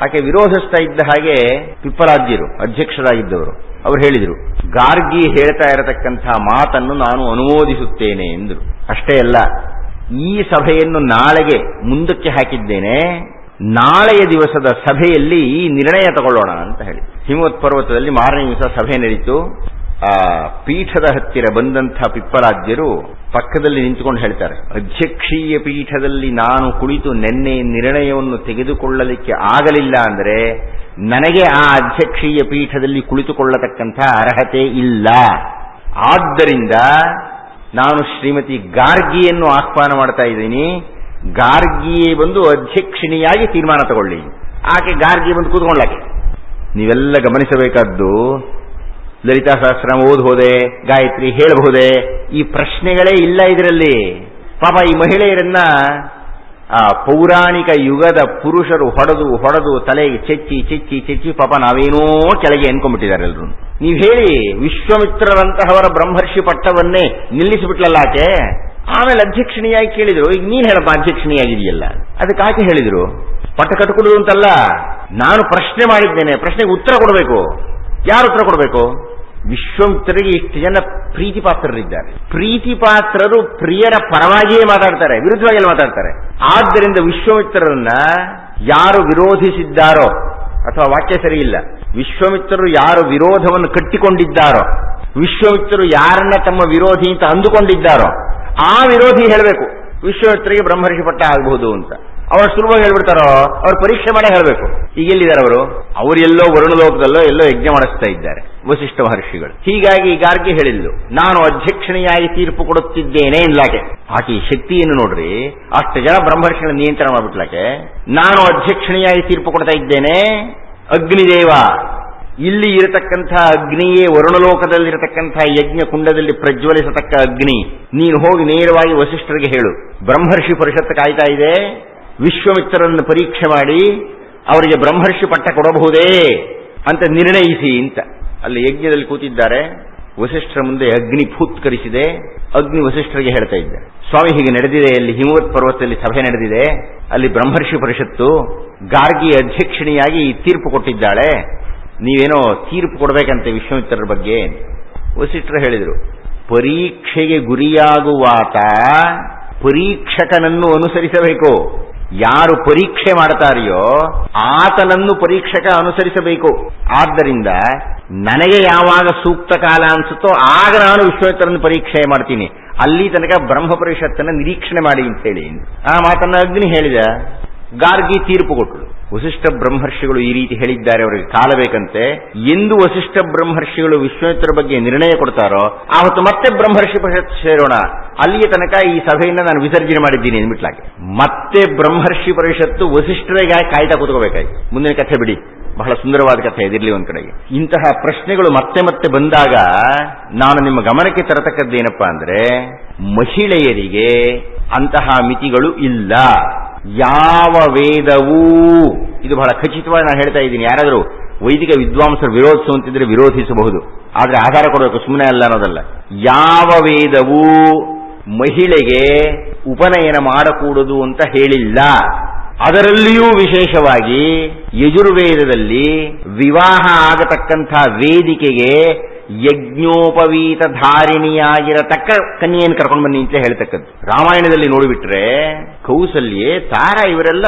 ಆಕೆ ವಿರೋಧಿಸ್ತಾ ಇದ್ದ ಹಾಗೆ ಪಿಪ್ಪಲಾದ್ಯರು ಅಧ್ಯಕ್ಷರಾಗಿದ್ದವರು ಅವರು ಹೇಳಿದರು, ಗಾರ್ಗಿ ಹೇಳ್ತಾ ಇರತಕ್ಕಂಥ ಮಾತನ್ನು ನಾನು ಅನುಮೋದಿಸುತ್ತೇನೆ ಎಂದರು. ಅಷ್ಟೇ ಅಲ್ಲ, ಈ ಸಭೆಯನ್ನು ನಾಳೆಗೆ ಮುಂದಕ್ಕೆ ಹಾಕಿದ್ದೇನೆ, ನಾಳೆಯ ದಿವಸದ ಸಭೆಯಲ್ಲಿ ಈ ನಿರ್ಣಯ ತಗೊಳ್ಳೋಣ ಅಂತ ಹೇಳಿ. ಹಿಮವತ್ ಪರ್ವತದಲ್ಲಿ ಮಾರನೇ ದಿವಸ ಸಭೆ ನಡೀತು. ಆ ಪೀಠದ ಹತ್ತಿರ ಬಂದಂಥ ಪಿಪ್ಪಲಾದ್ಯರು ಪಕ್ಕದಲ್ಲಿ ನಿಂತುಕೊಂಡು ಹೇಳ್ತಾರೆ, ಅಧ್ಯಕ್ಷೀಯ ಪೀಠದಲ್ಲಿ ನಾನು ಕುಳಿತು ನಿನ್ನೆ ನಿರ್ಣಯವನ್ನು ತೆಗೆದುಕೊಳ್ಳಲಿಕ್ಕೆ ಆಗಲಿಲ್ಲ ಅಂದರೆ ನನಗೆ ಆ ಅಧ್ಯಕ್ಷೀಯ ಪೀಠದಲ್ಲಿ ಕುಳಿತುಕೊಳ್ಳತಕ್ಕಂಥ ಅರ್ಹತೆ ಇಲ್ಲ. ಆದ್ದರಿಂದ ನಾನು ಶ್ರೀಮತಿ ಗಾರ್ಗಿಯನ್ನು ಆಹ್ವಾನ ಮಾಡ್ತಾ ಇದ್ದೀನಿ, ಗಾರ್ಗಿಯೇ ಬಂದು ಅಧ್ಯಕ್ಷಿಣಿಯಾಗಿ ತೀರ್ಮಾನ ತಗೊಳ್ಳಿ. ಆಕೆ ಗಾರ್ಗಿ ಬಂದು ಕೂತ್ಕೊಳ್ಳಾಕೆ. ನೀವೆಲ್ಲ ಗಮನಿಸಬೇಕಾದ್ದು, ಲಲಿತಾ ಸಹಸ್ರನಾಮ ಓದಬಹುದೇ, ಗಾಯತ್ರಿ ಹೇಳಬಹುದೇ, ಈ ಪ್ರಶ್ನೆಗಳೇ ಇಲ್ಲ ಇದರಲ್ಲಿ. ಪಾಪ ಈ ಮಹಿಳೆಯರನ್ನ ಆ ಪೌರಾಣಿಕ ಯುಗದ ಪುರುಷರು ಹೊಡೆದು ಹೊಡೆದು ತಲೆಗೆ ಚೆಚ್ಚಿ ಚೆಚ್ಚಿ ಚೆಚ್ಚಿ ಪಾಪ ನಾವೇನೋ ಕೆಳಗೆ ಎನ್ಕೊಂಡ್ಬಿಟ್ಟಿದ್ದಾರೆ ಎಲ್ಲರೂ. ನೀವು ಹೇಳಿ, ವಿಶ್ವಾಮಿತ್ರರಂತಹವರ ಬ್ರಹ್ಮರ್ಷಿ ಪಟ್ಟವನ್ನೇ ನಿಲ್ಲಿಸಿಬಿಟ್ಲಲ್ಲ ಆಕೆ. ಆಮೇಲೆ ಅಧ್ಯಕ್ಷಿಣಿಯಾಗಿ ಕೇಳಿದ್ರು, ಈಗ ನೀನ್ ಹೇಳಪ್ಪ ಅಧ್ಯಕ್ಷಿಣಿಯಾಗಿದೆಯಲ್ಲ. ಅದಕ್ಕೆ ಆಕೆ ಹೇಳಿದ್ರು, ಪಟ್ಟ ಕಟ್ಟಿಕೊಡುದು ಅಂತಲ್ಲ, ನಾನು ಪ್ರಶ್ನೆ ಮಾಡಿದ್ದೇನೆ, ಪ್ರಶ್ನೆಗೆ ಉತ್ತರ ಕೊಡಬೇಕು. ಯಾರು ಉತ್ತರ ಕೊಡಬೇಕು? ವಿಶ್ವಾಮಿತ್ರರಿಗೆ ಇಷ್ಟು ಜನ ಪ್ರೀತಿ ಪಾತ್ರರಿದ್ದಾರೆ. ಪ್ರೀತಿ ಪಾತ್ರರು ಪ್ರಿಯರ ಪರವಾಗಿಯೇ ಮಾತಾಡ್ತಾರೆ, ವಿರುದ್ಧವಾಗಿ ಮಾತಾಡ್ತಾರೆ. ಆದ್ದರಿಂದ ವಿಶ್ವಾಮಿತ್ರರನ್ನ ಯಾರು ವಿರೋಧಿಸಿದ್ದಾರೋ, ಅಥವಾ ವಾಕ್ಯ ಸರಿ ಇಲ್ಲ, ವಿಶ್ವಾಮಿತ್ರರು ಯಾರು ವಿರೋಧವನ್ನು ಕಟ್ಟಿಕೊಂಡಿದ್ದಾರೋ, ವಿಶ್ವಾಮಿತ್ರರು ಯಾರನ್ನ ತಮ್ಮ ವಿರೋಧಿ ಅಂತ ಅಂದುಕೊಂಡಿದ್ದಾರೋ ಆ ವಿರೋಧಿ ಹೇಳಬೇಕು ವಿಶ್ವಾಮಿತ್ರರಿಗೆ ಬ್ರಹ್ಮರ್ಷಿ ಪಟ್ಟ ಆಗಬಹುದು ಅಂತ. ಅವರು ಸುಲಭವಾಗಿ ಹೇಳ್ಬಿಡ್ತಾರೋ, ಅವ್ರು ಪರೀಕ್ಷೆ ಮಾಡೇ ಹೇಳಬೇಕು. ಈಗ ಎಲ್ಲಿದ್ದಾರೆ ಅವರು? ಅವರೆಲ್ಲೋ ವರುಣಲೋಕದಲ್ಲೋ ಎಲ್ಲೋ ಯಜ್ಞ ಮಾಡಿಸ್ತಾ ಇದ್ದಾರೆ ವಸಿಷ್ಠ ಮಹರ್ಷಿಗಳು. ಹೀಗಾಗಿ ಗಾರ್ಗಿ ಹೇಳಿದ್ಲು, ನಾನು ಅಧ್ಯಕ್ಷಣಿಯಾಗಿ ತೀರ್ಪು ಕೊಡುತ್ತಿದ್ದೇನೆ ಇಲ್ಲಾಕೆ. ಆಕೆ ಶಕ್ತಿಯನ್ನು ನೋಡ್ರಿ, ಅಷ್ಟು ಜನ ಬ್ರಹ್ಮರ್ಷಿಗಳ ನಿಯಂತ್ರಣ ಮಾಡ್ಬಿಟ್ಲಾಕೆ. ನಾನು ಅಧ್ಯಕ್ಷಣಿಯಾಗಿ ತೀರ್ಪು ಕೊಡ್ತಾ ಇದ್ದೇನೆ. ಅಗ್ನಿದೇವ, ಇಲ್ಲಿ ಇರತಕ್ಕಂಥ ಅಗ್ನಿಯೇ ವರುಣಲೋಕದಲ್ಲಿರತಕ್ಕಂಥ ಯಜ್ಞ ಕುಂಡದಲ್ಲಿ ಪ್ರಜ್ವಲಿಸತಕ್ಕ ಅಗ್ನಿ. ನೀನು ಹೋಗಿ ನೇರವಾಗಿ ವಸಿಷ್ಠರಿಗೆ ಹೇಳು, ಬ್ರಹ್ಮರ್ಷಿ ಪರಿಷತ್ತು ಕಾಯ್ತಾ ಇದೆ, ವಿಶ್ವಾಮಿತ್ರರನ್ನು ಪರೀಕ್ಷೆ ಮಾಡಿ ಅವರಿಗೆ ಬ್ರಹ್ಮರ್ಷಿ ಪಟ್ಟ ಕೊಡಬಹುದೇ ಅಂತ ನಿರ್ಣಯಿಸಿ ಅಂತ. ಅಲ್ಲಿ ಯಜ್ಞದಲ್ಲಿ ಕೂತಿದ್ದಾರೆ. ವಸಿಷ್ಠರ ಮುಂದೆ ಅಗ್ನಿ ಫೂತ್ಕರಿಸಿದೆ. ಅಗ್ನಿ ವಸಿಷ್ಠರಿಗೆ ಹೇಳ್ತಾ ಇದ್ದ, ಸ್ವಾಮಿ ಹೀಗೆ ನಡೆದಿದೆ, ಅಲ್ಲಿ ಹಿಮವತ್ ಪರ್ವತದಲ್ಲಿ ಸಭೆ ನಡೆದಿದೆ, ಅಲ್ಲಿ ಬ್ರಹ್ಮರ್ಷಿ ಪರಿಷತ್ತು ಗಾರ್ಗಿ ಅಧ್ಯಕ್ಷಣಿಯಾಗಿ ತೀರ್ಪು ಕೊಟ್ಟಿದ್ದಾಳೆ, ನೀವೇನೋ ತೀರ್ಪು ಕೊಡಬೇಕಂತೆ ವಿಶ್ವಾಮಿತ್ರರ ಬಗ್ಗೆ. ವಸಿಷ್ಠರು ಹೇಳಿದರು, ಪರೀಕ್ಷೆಗೆ ಗುರಿಯಾಗುವಾತ ಪರೀಕ್ಷಕನನ್ನು ಅನುಸರಿಸಬೇಕು. ಯಾರು ಪರೀಕ್ಷೆ ಮಾಡ್ತಾರೆಯೋ ಆತನನ್ನು ಪರೀಕ್ಷಕ ಅನುಸರಿಸಬೇಕು. ಆದ್ದರಿಂದ ನನಗೆ ಯಾವಾಗ ಸೂಕ್ತ ಕಾಲ ಅನ್ಸುತ್ತೋ ಆಗ ನಾನು ವಿಶ್ವಾಮಿತ್ರರನ್ನು ಪರೀಕ್ಷೆ ಮಾಡ್ತೀನಿ, ಅಲ್ಲಿ ತನಕ ಬ್ರಹ್ಮ ಪರಿಷತ್ತನ್ನು ನಿರೀಕ್ಷಣೆ ಮಾಡಿ ಅಂತ ಹೇಳಿ ಆ ಮಾತನ್ನ ಅಗ್ನಿ ಹೇಳಿದ. ಗಾರ್ಗಿ ತೀರ್ಪು ಕೊಟ್ಟಳು. ವಸಿಷ್ಠ ಬ್ರಹ್ಮರ್ಷಿಗಳು ಈ ರೀತಿ ಹೇಳಿದ್ದಾರೆ, ಅವರಿಗೆ ಕಾಲ ಬೇಕಂತೆ. ಎಂದು ವಸಿಷ್ಠ ಬ್ರಹ್ಮರ್ಷಿಗಳು ವಿಶ್ವಾಮಿತ್ರ ಬಗ್ಗೆ ನಿರ್ಣಯ ಕೊಡ್ತಾರೋ ಆವತ್ತು ಮತ್ತೆ ಬ್ರಹ್ಮರ್ಷಿ ಪರಿಷತ್ ಸೇರೋಣ, ಅಲ್ಲಿಯ ತನಕ ಈ ಸಭೆಯಿಂದ ನಾನು ವಿಸರ್ಜನೆ ಮಾಡಿದ್ದೀನಿ ಅಂದ್ಬಿಟ್ಲಾಗೆ. ಮತ್ತೆ ಬ್ರಹ್ಮರ್ಷಿ ಪರಿಷತ್ತು ವಸಿಷ್ಠರಿಗೆ ಕಾಯ್ತಾ ಕೂತ್ಕೋಬೇಕಾಗಿ. ಮುಂದಿನ ಕಥೆ ಬಿಡಿ, ಬಹಳ ಸುಂದರವಾದ ಕಥೆ ಇದಿರಲಿ ಒಂದ್ ಕಡೆಗೆ. ಇಂತಹ ಪ್ರಶ್ನೆಗಳು ಮತ್ತೆ ಮತ್ತೆ ಬಂದಾಗ ನಾನು ನಿಮ್ಮ ಗಮನಕ್ಕೆ ತರತಕ್ಕದ್ದೇನಪ್ಪಾ ಅಂದ್ರೆ, ಮಹಿಳೆಯರಿಗೆ ಅಂತಹ ಮಿತಿಗಳು ಇಲ್ಲ. ಯಾವ ವೇದವೂ, ಇದು ಬಹಳ ಖಚಿತವಾಗಿ ನಾನು ಹೇಳ್ತಾ ಇದ್ದೀನಿ, ಯಾರಾದರೂ ವೈದಿಕ ವಿದ್ವಾಂಸರು ವಿರೋಧಿಸುವಂತಿದ್ರೆ ವಿರೋಧಿಸಬಹುದು, ಆದ್ರೆ ಆಧಾರ ಕೊಡಬೇಕು, ಸುಮ್ಮನೆ ಅಲ್ಲ ಅನ್ನೋದಲ್ಲ. ಯಾವ ವೇದವೂ ಮಹಿಳೆಗೆ ಉಪನಯನ ಮಾಡಕೂಡದು ಅಂತ ಹೇಳಿಲ್ಲ. ಅದರಲ್ಲಿಯೂ ವಿಶೇಷವಾಗಿ ಯಜುರ್ವೇದದಲ್ಲಿ ವಿವಾಹ ಆಗತಕ್ಕಂಥ ವೇದಿಕೆಗೆ ಯಜ್ಞೋಪವೀತ ಧಾರಿಣಿಯಾಗಿರತಕ್ಕ ಕನ್ಯೆಯನ್ನು ಕರ್ಕೊಂಡು ಬನ್ನಿ ಅಂತ ಹೇಳ್ತಕ್ಕದ್ದು. ರಾಮಾಯಣದಲ್ಲಿ ನೋಡಿಬಿಟ್ರೆ ಕೌಸಲ್ಯೆ, ತಾರ ಇವರೆಲ್ಲ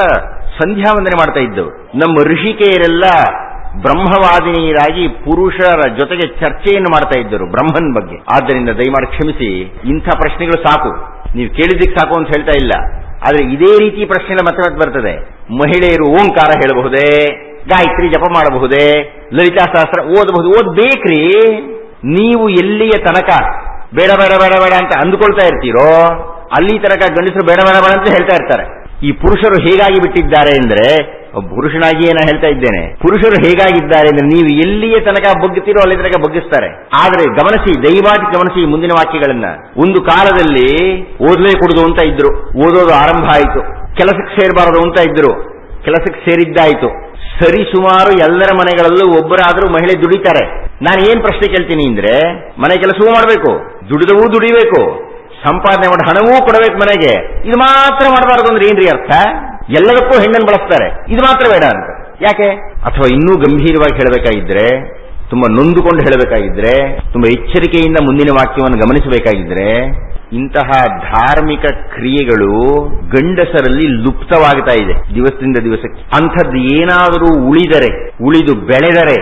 ಸಂಧ್ಯಾ ವಂದನೆ ಮಾಡ್ತಾ ಇದ್ದವು. ನಮ್ಮ ಋಷಿಕೆಯರೆಲ್ಲ ಬ್ರಹ್ಮವಾದಿನಿಯರಾಗಿ ಪುರುಷರ ಜೊತೆಗೆ ಚರ್ಚೆಯನ್ನು ಮಾಡ್ತಾ ಇದ್ದರು ಬ್ರಹ್ಮನ್ ಬಗ್ಗೆ. ಆದ್ದರಿಂದ ದಯಮಾಡಿ ಕ್ಷಮಿಸಿ, ಇಂಥ ಪ್ರಶ್ನೆಗಳು ಸಾಕು, ನೀವು ಕೇಳಿದ್ದಕ್ಕೆ ಸಾಕು ಅಂತ ಹೇಳ್ತಾ ಇಲ್ಲ. ಆದ್ರೆ ಇದೇ ರೀತಿ ಪ್ರಶ್ನೆ ಮತ್ತೆ ಬರ್ತದೆ. ಮಹಿಳೆಯರು ಓಂಕಾರ ಹೇಳಬಹುದೇ, ಗಾಯತ್ರಿ ಜಪ ಮಾಡಬಹುದೇ, ಲಲಿತಾ ಸಹಸ್ರ ಓದಬಹುದು, ಓದ್ಬೇಕ್ರಿ. ನೀವು ಎಲ್ಲಿಯ ತನಕ ಬೇಡ ಬೇಡ ಬೇಡ ಬೇಡ ಅಂತ ಅಂದುಕೊಳ್ತಾ ಇರ್ತೀರೋ ಅಲ್ಲಿ ತನಕ ಗಂಡಸರು ಬೇಡ ಬೇಡ ಬೇಡ ಅಂತ ಹೇಳ್ತಾ ಇರ್ತಾರೆ. ಈ ಪುರುಷರು ಹೇಗಾಗಿ ಬಿಟ್ಟಿದ್ದಾರೆ ಅಂದ್ರೆ, ಪುರುಷನಾಗಿಯೇ ನಾನು ಹೇಳ್ತಾ ಇದ್ದೇನೆ, ಪುರುಷರು ಹೇಗಾಗಿದ್ದಾರೆ ಅಂದ್ರೆ ನೀವು ಎಲ್ಲಿಯ ತನಕ ಬಗ್ಗುತ್ತೀರೋ ಅಲ್ಲಿ ತನಕ ಬಗ್ಗಿಸ್ತಾರೆ. ಆದ್ರೆ ಗಮನಿಸಿ, ದಯಮಾಡಿ ಗಮನಿಸಿ ಮುಂದಿನ ವಾಕ್ಯಗಳನ್ನ. ಒಂದು ಕಾಲದಲ್ಲಿ ಓದಲೇ ಕೊಡುದು ಅಂತ ಇದ್ರು, ಓದೋದು ಆರಂಭ ಆಯಿತು. ಕೆಲಸಕ್ಕೆ ಸೇರಬಾರದು ಅಂತ ಇದ್ರು, ಕೆಲಸಕ್ಕೆ ಸೇರಿದ್ದಾಯಿತು. ಸರಿ ಸುಮಾರು ಎಲ್ಲರ ಮನೆಗಳಲ್ಲೂ ಒಬ್ಬರಾದ್ರೂ ಮಹಿಳೆ ದುಡಿತಾರೆ. ನಾನು ಏನ್ ಪ್ರಶ್ನೆ ಕೇಳ್ತೀನಿ ಅಂದ್ರೆ, ಮನೆ ಕೆಲಸವೂ ಮಾಡಬೇಕು, ದುಡಿದವೂ ದುಡಿಬೇಕು, ಸಂಪಾದನೆ ಮಾಡಿ ಹಣವೂ ಕೊಡಬೇಕು ಮನೆಗೆ. ಇದು ಮಾತ್ರ ಮಾಡಬಾರದು ಅಂದ್ರೆ ಏನ್ರಿ ಅರ್ಥ? ಎಲ್ಲದಕ್ಕೂ ಹೆಣ್ಣನ್ನು ಬಳಸ್ತಾರೆ, ಇದು ಮಾತ್ರ ಬೇಡ ಅಂತ ಯಾಕೆ? ಅಥವಾ ಇನ್ನೂ ಗಂಭೀರವಾಗಿ ಹೇಳಬೇಕಾಗಿದ್ರೆ, ತುಂಬಾ ನೊಂದುಕೊಂಡು ಹೇಳಬೇಕಾಗಿದ್ರೆ, ತುಂಬಾ ಎಚ್ಚರಿಕೆಯಿಂದ ಮುಂದಿನ ವಾಕ್ಯವನ್ನು ಗಮನಿಸಬೇಕಾಗಿದ್ರೆ, ಇಂತಹ ಧಾರ್ಮಿಕ ಕ್ರಿಯೆಗಳು ಗಂಡಸರಲ್ಲಿ ಲುಪ್ತವಾಗ್ತಾ ಇದೆ ದಿವಸದಿಂದ ದಿವಸಕ್ಕೆ. ಅಂಥದ್ದು ಏನಾದರೂ ಉಳಿದು ಬೆಳೆದರೆ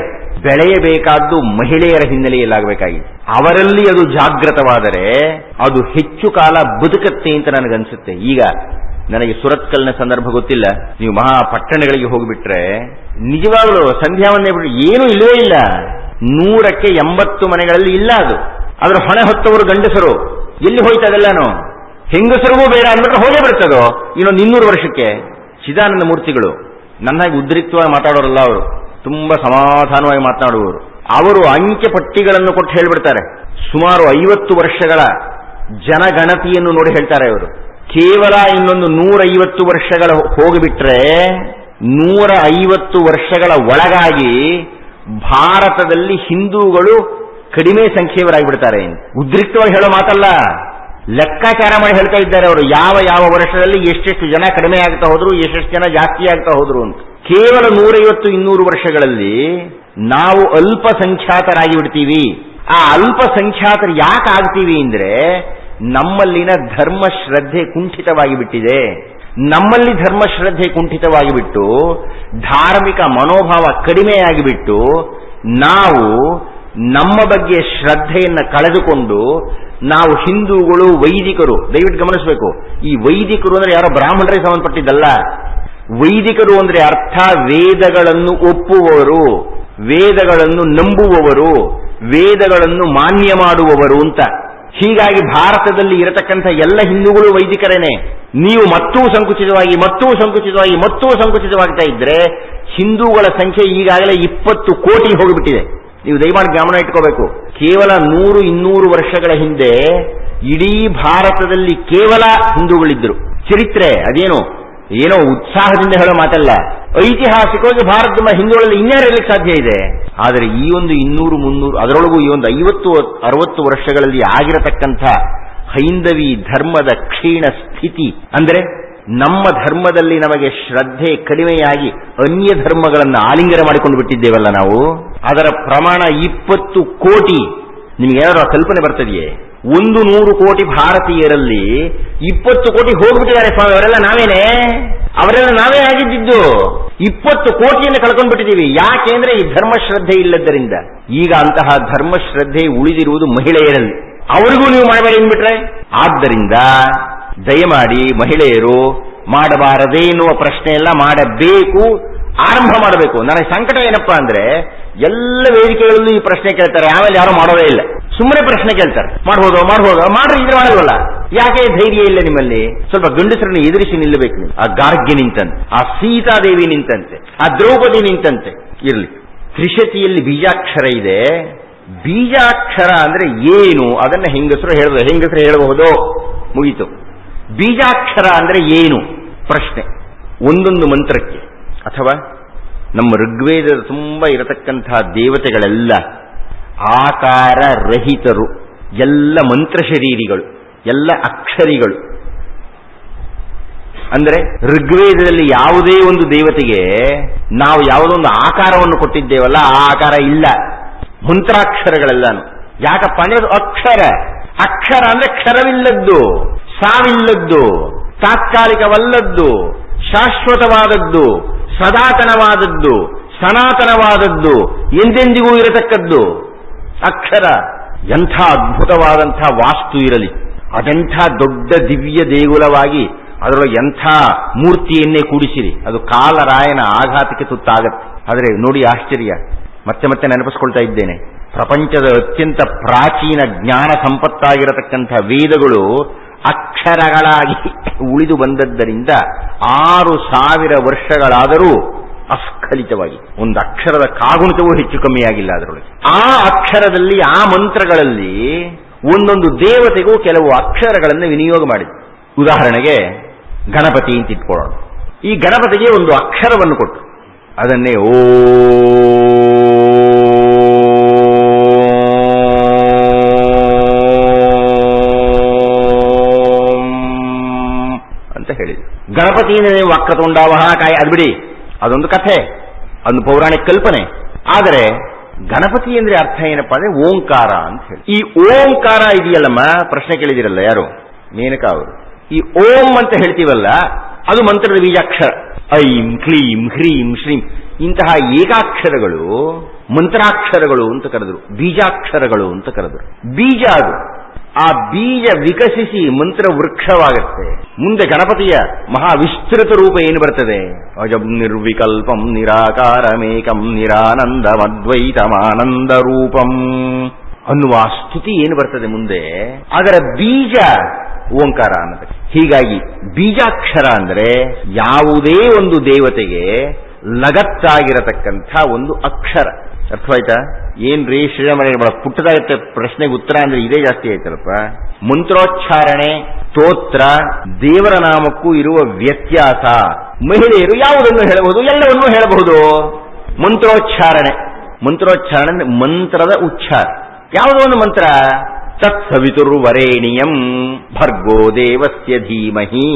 ಬೆಳೆಯಬೇಕಾದ್ದು ಮಹಿಳೆಯರ ಹಿನ್ನೆಲೆಯಲ್ಲಾಗಬೇಕಾಗಿದೆ. ಅವರಲ್ಲಿ ಅದು ಜಾಗೃತವಾದರೆ ಅದು ಹೆಚ್ಚು ಕಾಲ ಬದುಕತ್ತೆ ಅಂತ ನನಗನ್ಸುತ್ತೆ. ಈಗ ನನಗೆ ಸುರತ್ಕಲ್ನ ಸಂದರ್ಭ ಗೊತ್ತಿಲ್ಲ, ನೀವು ಮಹಾಪಟ್ಟಣಗಳಿಗೆ ಹೋಗಿಬಿಟ್ರೆ ನಿಜವಾಗಲೂ ಸಂಧ್ಯಾವನ್ನೇ ಬಿಟ್ಟು ಏನೂ ಇಲ್ಲವೇ ಇಲ್ಲ. 100ಕ್ಕೆ 80 ಮನೆಗಳಲ್ಲಿ ಇಲ್ಲ ಅದು. ಅದರ ಹೊಣೆ ಹೊತ್ತವರು ಗಂಡಸರು. ಎಲ್ಲಿ ಹೋಯ್ತಾ ಅದೆಲ್ಲಾನು? ಹೆಂಗಸರಿಗೂ ಬೇಡ ಅಂದ್ಬಿಟ್ರೆ ಹೋಗೇ ಬರ್ತದೋ ಇನ್ನೊಂದು 200 ವರ್ಷಕ್ಕೆ. ಚಿದಾನಂದ ಮೂರ್ತಿಗಳು ನನ್ನಾಗಿ ಉದ್ರಿಕ್ತವಾಗಿ ಮಾತಾಡೋರಲ್ಲ, ಅವರು ತುಂಬಾ ಸಮಾಧಾನವಾಗಿ ಮಾತನಾಡುವವರು. ಅವರು ಅಂಕೆ ಪಟ್ಟಿಗಳನ್ನು ಕೊಟ್ಟು ಹೇಳ್ಬಿಡ್ತಾರೆ. ಸುಮಾರು 50 ವರ್ಷಗಳ ಜನಗಣತಿಯನ್ನು ನೋಡಿ ಹೇಳ್ತಾರೆ ಅವರು. ಕೇವಲ ಇನ್ನೊಂದು 150 ವರ್ಷಗಳ ಹೋಗಿಬಿಟ್ರೆ 150 ವರ್ಷಗಳ ಒಳಗಾಗಿ ಭಾರತದಲ್ಲಿ ಹಿಂದೂಗಳು ಕಡಿಮೆ ಸಂಖ್ಯೆಯವರಾಗಿಬಿಡ್ತಾರೆ. ಉದ್ರಿಕ್ತವಾಗಿ ಹೇಳೋ ಮಾತಲ್ಲ, ಲೆಕ್ಕಾಚಾರ ಮಾಡಿ ಹೇಳ್ತಾ ಇದ್ದಾರೆ ಅವರು. ಯಾವ ಯಾವ ವರ್ಷದಲ್ಲಿ ಎಷ್ಟೆಷ್ಟು ಜನ ಕಡಿಮೆ ಆಗ್ತಾ ಹೋದ್ರು, ಎಷ್ಟೆಷ್ಟು ಜನ ಜಾಸ್ತಿ ಆಗ್ತಾ ಹೋದ್ರು ಅಂತ. ಕೇವಲ 150-200 ವರ್ಷಗಳಲ್ಲಿ ನಾವು ಅಲ್ಪಸಂಖ್ಯಾತರಾಗಿ ಬಿಡ್ತೀವಿ. ಆ ಅಲ್ಪಸಂಖ್ಯಾತರು ಯಾಕೆ ಆಗ್ತೀವಿ ಅಂದ್ರೆ, ನಮ್ಮಲ್ಲಿನ ಧರ್ಮ ಶ್ರದ್ಧೆ ಕುಂಠಿತವಾಗಿ ಬಿಟ್ಟಿದೆ. ನಮ್ಮಲ್ಲಿ ಧರ್ಮ ಶ್ರದ್ಧೆ ಕುಂಠಿತವಾಗಿ ಬಿಟ್ಟು ಧಾರ್ಮಿಕ ಮನೋಭಾವ ಕಡಿಮೆಯಾಗಿಬಿಟ್ಟು ನಾವು ನಮ್ಮ ಬಗ್ಗೆ ಶ್ರದ್ಧೆಯನ್ನ ಕಳೆದುಕೊಂಡು ನಾವು ಹಿಂದೂಗಳು ವೈದಿಕರು, ದಯವಿಟ್ಟು ಗಮನಿಸಬೇಕು, ಈ ವೈದಿಕರು ಅಂದ್ರೆ ಯಾರೋ ಬ್ರಾಹ್ಮಣರಿಗೆ ಸಂಬಂಧಪಟ್ಟಿದ್ದಲ್ಲ. ವೈದಿಕರು ಅಂದ್ರೆ ಅರ್ಥ ವೇದಗಳನ್ನು ಒಪ್ಪುವವರು, ವೇದಗಳನ್ನು ನಂಬುವವರು, ವೇದಗಳನ್ನು ಮಾನ್ಯ ಮಾಡುವವರು ಅಂತ. ಹೀಗಾಗಿ ಭಾರತದಲ್ಲಿ ಇರತಕ್ಕಂಥ ಎಲ್ಲ ಹಿಂದೂಗಳು ವೈದಿಕರೇನೆ. ನೀವು ಮತ್ತೂ ಸಂಕುಚಿತವಾಗ್ತಾ ಇದ್ರೆ ಹಿಂದೂಗಳ ಸಂಖ್ಯೆ ಈಗಾಗಲೇ 20 ಕೋಟಿ ಹೋಗಿಬಿಟ್ಟಿದೆ. ನೀವು ದಯಮಾಡಿ ಗಮನ ಇಟ್ಕೋಬೇಕು. ಕೇವಲ 100-200 ವರ್ಷಗಳ ಹಿಂದೆ ಇಡೀ ಭಾರತದಲ್ಲಿ ಕೇವಲ ಹಿಂದೂಗಳಿದ್ದರು. ಚರಿತ್ರೆ ಏನೋ ಉತ್ಸಾಹದಿಂದ ಹೇಳೋ ಮಾತಲ್ಲ. ಐತಿಹಾಸಿಕವಾಗಿ ಭಾರತದ ಹಿಂದೂಗಳಲ್ಲಿ ಇನ್ಯಾರು ಇರಲಿಕ್ಕೆ ಸಾಧ್ಯ ಇದೆ? ಆದರೆ ಈ ಒಂದು 200-300 ಅದರೊಳಗೂ ಈ ಒಂದು 50-60 ವರ್ಷಗಳಲ್ಲಿ ಆಗಿರತಕ್ಕಂಥ ಹೈಂದವಿ ಧರ್ಮದ ಕ್ಷೀಣ ಸ್ಥಿತಿ ಅಂದ್ರೆ ನಮ್ಮ ಧರ್ಮದಲ್ಲಿ ನಮಗೆ ಶ್ರದ್ಧೆ ಕಡಿಮೆಯಾಗಿ ಅನ್ಯ ಧರ್ಮಗಳನ್ನು ಆಲಿಂಗನ ಮಾಡಿಕೊಂಡು ಬಿಟ್ಟಿದ್ದೇವಲ್ಲ ನಾವು. ಅದರ ಪ್ರಮಾಣ 20 ಕೋಟಿ. ನಿಮ್ಗೆ ಏನಾದ್ರು ಕಲ್ಪನೆ ಬರ್ತದೆಯೇ? 100 ಕೋಟಿ ಭಾರತೀಯರಲ್ಲಿ 20 ಕೋಟಿ ಹೋಗ್ಬಿಟ್ಟಿದ್ದಾರೆ ಸ್ವಾಮಿ. ಅವರೆಲ್ಲ ನಾವೇ ಆಗಿದ್ದು. 20 ಕೋಟಿಯನ್ನು ಕಳ್ಕೊಂಡ್ಬಿಟ್ಟಿದ್ದೀವಿ. ಯಾಕೆಂದ್ರೆ ಈ ಧರ್ಮಶ್ರದ್ಧೆ ಇಲ್ಲದ್ದರಿಂದ. ಈಗ ಅಂತಹ ಧರ್ಮಶ್ರದ್ಧೆ ಉಳಿದಿರುವುದು ಮಹಿಳೆಯರಲ್ಲಿ. ಅವರಿಗೂ ನೀವು ಮಾಡಬೇಡಿ ಅಂದ್ಬಿಟ್ರೆ. ಆದ್ದರಿಂದ ದಯಮಾಡಿ ಮಹಿಳೆಯರು ಮಾಡಬಾರದೇ ಎನ್ನುವ ಪ್ರಶ್ನೆ ಎಲ್ಲ ಮಾಡಬೇಕು, ಆರಂಭ ಮಾಡಬೇಕು. ನನಗೆ ಸಂಕಟ ಏನಪ್ಪಾ ಅಂದ್ರೆ ಎಲ್ಲ ವೇದಿಕೆಗಳಲ್ಲೂ ಈ ಪ್ರಶ್ನೆ ಕೇಳ್ತಾರೆ, ಆಮೇಲೆ ಯಾರು ಮಾಡೋದೇ ಇಲ್ಲ. ಸುಮ್ಮನೆ ಪ್ರಶ್ನೆ ಕೇಳ್ತಾರೆ, ಮಾಡ್ಬೋದು ಮಾಡ್ರಿ, ಇದ್ರೆ ಮಾಡಲ್ವಲ್ಲ. ಯಾಕೆ ಧೈರ್ಯ ಇಲ್ಲ ನಿಮ್ಮಲ್ಲಿ? ಸ್ವಲ್ಪ ಗಂಡಸರನ್ನು ಎದುರಿಸಿ ನಿಲ್ಲಬೇಕು ನೀವು. ಆ ಗಾರ್ಗ್ಯ ನಿಂತಂತೆ, ಆ ಸೀತಾದೇವಿ ನಿಂತಂತೆ, ಆ ದ್ರೌಪದಿ ನಿಂತಂತೆ ಇರಲಿ. ತ್ರಿಶತಿಯಲ್ಲಿ ಬೀಜಾಕ್ಷರ ಇದೆ. ಬೀಜಾಕ್ಷರ ಅಂದ್ರೆ ಏನು ಅದನ್ನ ಹೆಂಗಸರು ಹೇಳಬಹುದು, ಮುಗೀತು. ಬೀಜಾಕ್ಷರ ಅಂದ್ರೆ ಏನು ಪ್ರಶ್ನೆ. ಒಂದೊಂದು ಮಂತ್ರಕ್ಕೆ ಅಥವಾ ನಮ್ಮ ಋಗ್ವೇದದ ತುಂಬಾ ಇರತಕ್ಕಂತಹ ದೇವತೆಗಳೆಲ್ಲ ಆಕಾರ ರಹಿತರು, ಎಲ್ಲ ಮಂತ್ರ ಶರೀರಿಗಳು, ಎಲ್ಲ ಅಕ್ಷರಿಗಳು. ಅಂದ್ರೆ ಋಗ್ವೇದದಲ್ಲಿ ಯಾವುದೇ ಒಂದು ದೇವತೆಗೆ ನಾವು ಯಾವುದೊಂದು ಆಕಾರವನ್ನು ಕೊಟ್ಟಿದ್ದೇವಲ್ಲ, ಆ ಆಕಾರ ಇಲ್ಲ. ಮಂತ್ರಾಕ್ಷರಗಳೆಲ್ಲಾನು. ಯಾಕಪ್ಪ ಅಂದ್ರೆ ಅದು ಅಕ್ಷರ ಅಂದ್ರೆ ಕ್ಷರವಿಲ್ಲದ್ದು, ಸಾವಿಲ್ಲದ್ದು, ತಾತ್ಕಾಲಿಕವಲ್ಲದ್ದು, ಶಾಶ್ವತವಾದದ್ದು, ಸದಾತನವಾದದ್ದು, ಸನಾತನವಾದದ್ದು, ಎಂದೆಂದಿಗೂ ಇರತಕ್ಕದ್ದು ಅಕ್ಷರ. ಎಂಥ ಅದ್ಭುತವಾದಂಥ ವಾಸ್ತು ಇರಲಿ, ಅದೆಂಥ ದೊಡ್ಡ ದಿವ್ಯ ದೇಗುಲವಾಗಿ ಅದರೊಳಗೆ ಎಂಥ ಮೂರ್ತಿಯನ್ನೇ ಕೂಡಿಸಿರಿ, ಅದು ಕಾಲರಾಯನ ಆಘಾತಕ್ಕೆ ತುತ್ತಾಗತ್ತೆ. ಆದರೆ ನೋಡಿ ಆಶ್ಚರ್ಯ, ಮತ್ತೆ ನೆನಪಿಸ್ಕೊಳ್ತಾ ಇದ್ದೇನೆ, ಪ್ರಪಂಚದ ಅತ್ಯಂತ ಪ್ರಾಚೀನ ಜ್ಞಾನ ಸಂಪತ್ತಾಗಿರತಕ್ಕಂಥ ವೇದಗಳು ಅಕ್ಷರಗಳಾಗಿ ಉಳಿದು ಬಂದದ್ದರಿಂದ 6000 ವರ್ಷಗಳಾದರೂ ಅಸ್ಖಲಿತವಾಗಿ ಒಂದು ಅಕ್ಷರದ ಕಾಗುಣಿತವೂ ಹೆಚ್ಚು ಕಮ್ಮಿಯಾಗಿಲ್ಲ ಅದರೊಳಗೆ. ಆ ಅಕ್ಷರದಲ್ಲಿ, ಆ ಮಂತ್ರಗಳಲ್ಲಿ ಒಂದೊಂದು ದೇವತೆಗೂ ಕೆಲವು ಅಕ್ಷರಗಳನ್ನು ವಿನಿಯೋಗ ಮಾಡಿದೆ. ಉದಾಹರಣೆಗೆ ಗಣಪತಿ ಅಂತ ಇಟ್ಕೊಳ್ಳೋಣ. ಈ ಗಣಪತಿಗೆ ಒಂದು ಅಕ್ಷರವನ್ನು ಕೊಟ್ಟು ಅದನ್ನೇ ಅಂತ ಹೇಳಿದ್ರು. ಗಣಪತಿಯಿಂದ ನೀವು ವಕ್ರತುಂಡ ಮಹಾಕಾಯ ಅದು ಬಿಡಿ, ಅದೊಂದು ಕಥೆ, ಅದೊಂದು ಪೌರಾಣಿಕ ಕಲ್ಪನೆ. ಆದರೆ ಗಣಪತಿ ಅಂದ್ರೆ ಅರ್ಥ ಏನಪ್ಪಾ ಅಂದ್ರೆ ಓಂಕಾರ ಅಂತ ಹೇಳಿ. ಈ ಓಂಕಾರ ಇದೆಯಲ್ಲಮ್ಮ, ಪ್ರಶ್ನೆ ಕೇಳಿದಿರಲ್ಲ ಯಾರು, ಮೇನಕಾ ಅವರು. ಈ ಓಂ ಅಂತ ಹೇಳ್ತೀವಲ್ಲ, ಅದು ಮಂತ್ರದ ಬೀಜಾಕ್ಷರ. ಐಂ ಕ್ಲೀಂ ಹ್ರೀಂ ಶ್ರೀಂ ಇಂತಹ ಏಕಾಕ್ಷರಗಳು ಮಂತ್ರಾಕ್ಷರಗಳು ಅಂತ ಕರೆದರು, ಬೀಜಾಕ್ಷರಗಳು ಅಂತ ಕರೆದರು. ಬೀಜ ಅದು, ಆ ಬೀಜ ವಿಕಸಿಸಿ ಮಂತ್ರ ವೃಕ್ಷವಾಗತ್ತೆ. ಮುಂದೆ ಗಣಪತಿಯ ಮಹಾವಿಸ್ತೃತ ರೂಪ ಏನು ಬರ್ತದೆ? ಅಜಂ ನಿರ್ವಿಕಲ್ಪಂ ನಿರಾಕಾರಮೇಕಂ ನಿರಾನಂದಮದ್ವೈತಮಾನಂದ ರೂಪಂ ಅನ್ನುವ ಸ್ತುತಿ ಏನು ಬರ್ತದೆ ಮುಂದೆ, ಅದರ ಬೀಜ ಓಂಕಾರ ಅನ್ನೋದು. ಹೀಗಾಗಿ ಬೀಜಾಕ್ಷರ ಅಂದ್ರೆ ಯಾವುದೇ ಒಂದು ದೇವತೆಗೆ ಲಗತ್ತಾಗಿರತಕ್ಕಂಥ ಒಂದು ಅಕ್ಷರ. ಅರ್ಥವಾಯ್ತಾ? ಏನ್ರೀ ಶ್ರೀರಾಮರೇ ಬಹಳ ಪುಟ್ಟದಾಗತ್ತೆ ಪ್ರಶ್ನೆಗೆ ಉತ್ತರ ಅಂದ್ರೆ ಇದೇ ಜಾಸ್ತಿ ಆಯ್ತಲ್ಲಪ್ಪ. ಮಂತ್ರೋಚ್ಚಾರಣೆ, ಸ್ತೋತ್ರ, ದೇವರ ನಾಮಕ್ಕೂ ಇರುವ ವ್ಯತ್ಯಾಸ. ಮಹಿಳೆಯರು ಯಾವುದನ್ನು ಹೇಳಬಹುದು? ಎಲ್ಲವನ್ನೂ ಹೇಳಬಹುದು. ಮಂತ್ರೋಚ್ಚಾರಣೆ ಅಂದ್ರೆ ಮಂತ್ರದ ಉಚ್ಚಾರ. ಯಾವುದೋ ಒಂದು ಮಂತ್ರ, ತತ್ಸವಿತುರ್ವರೇಣಿಯಂ ಭರ್ಗೋ ದೇವಸ್ಯ ಧೀಮಹಿ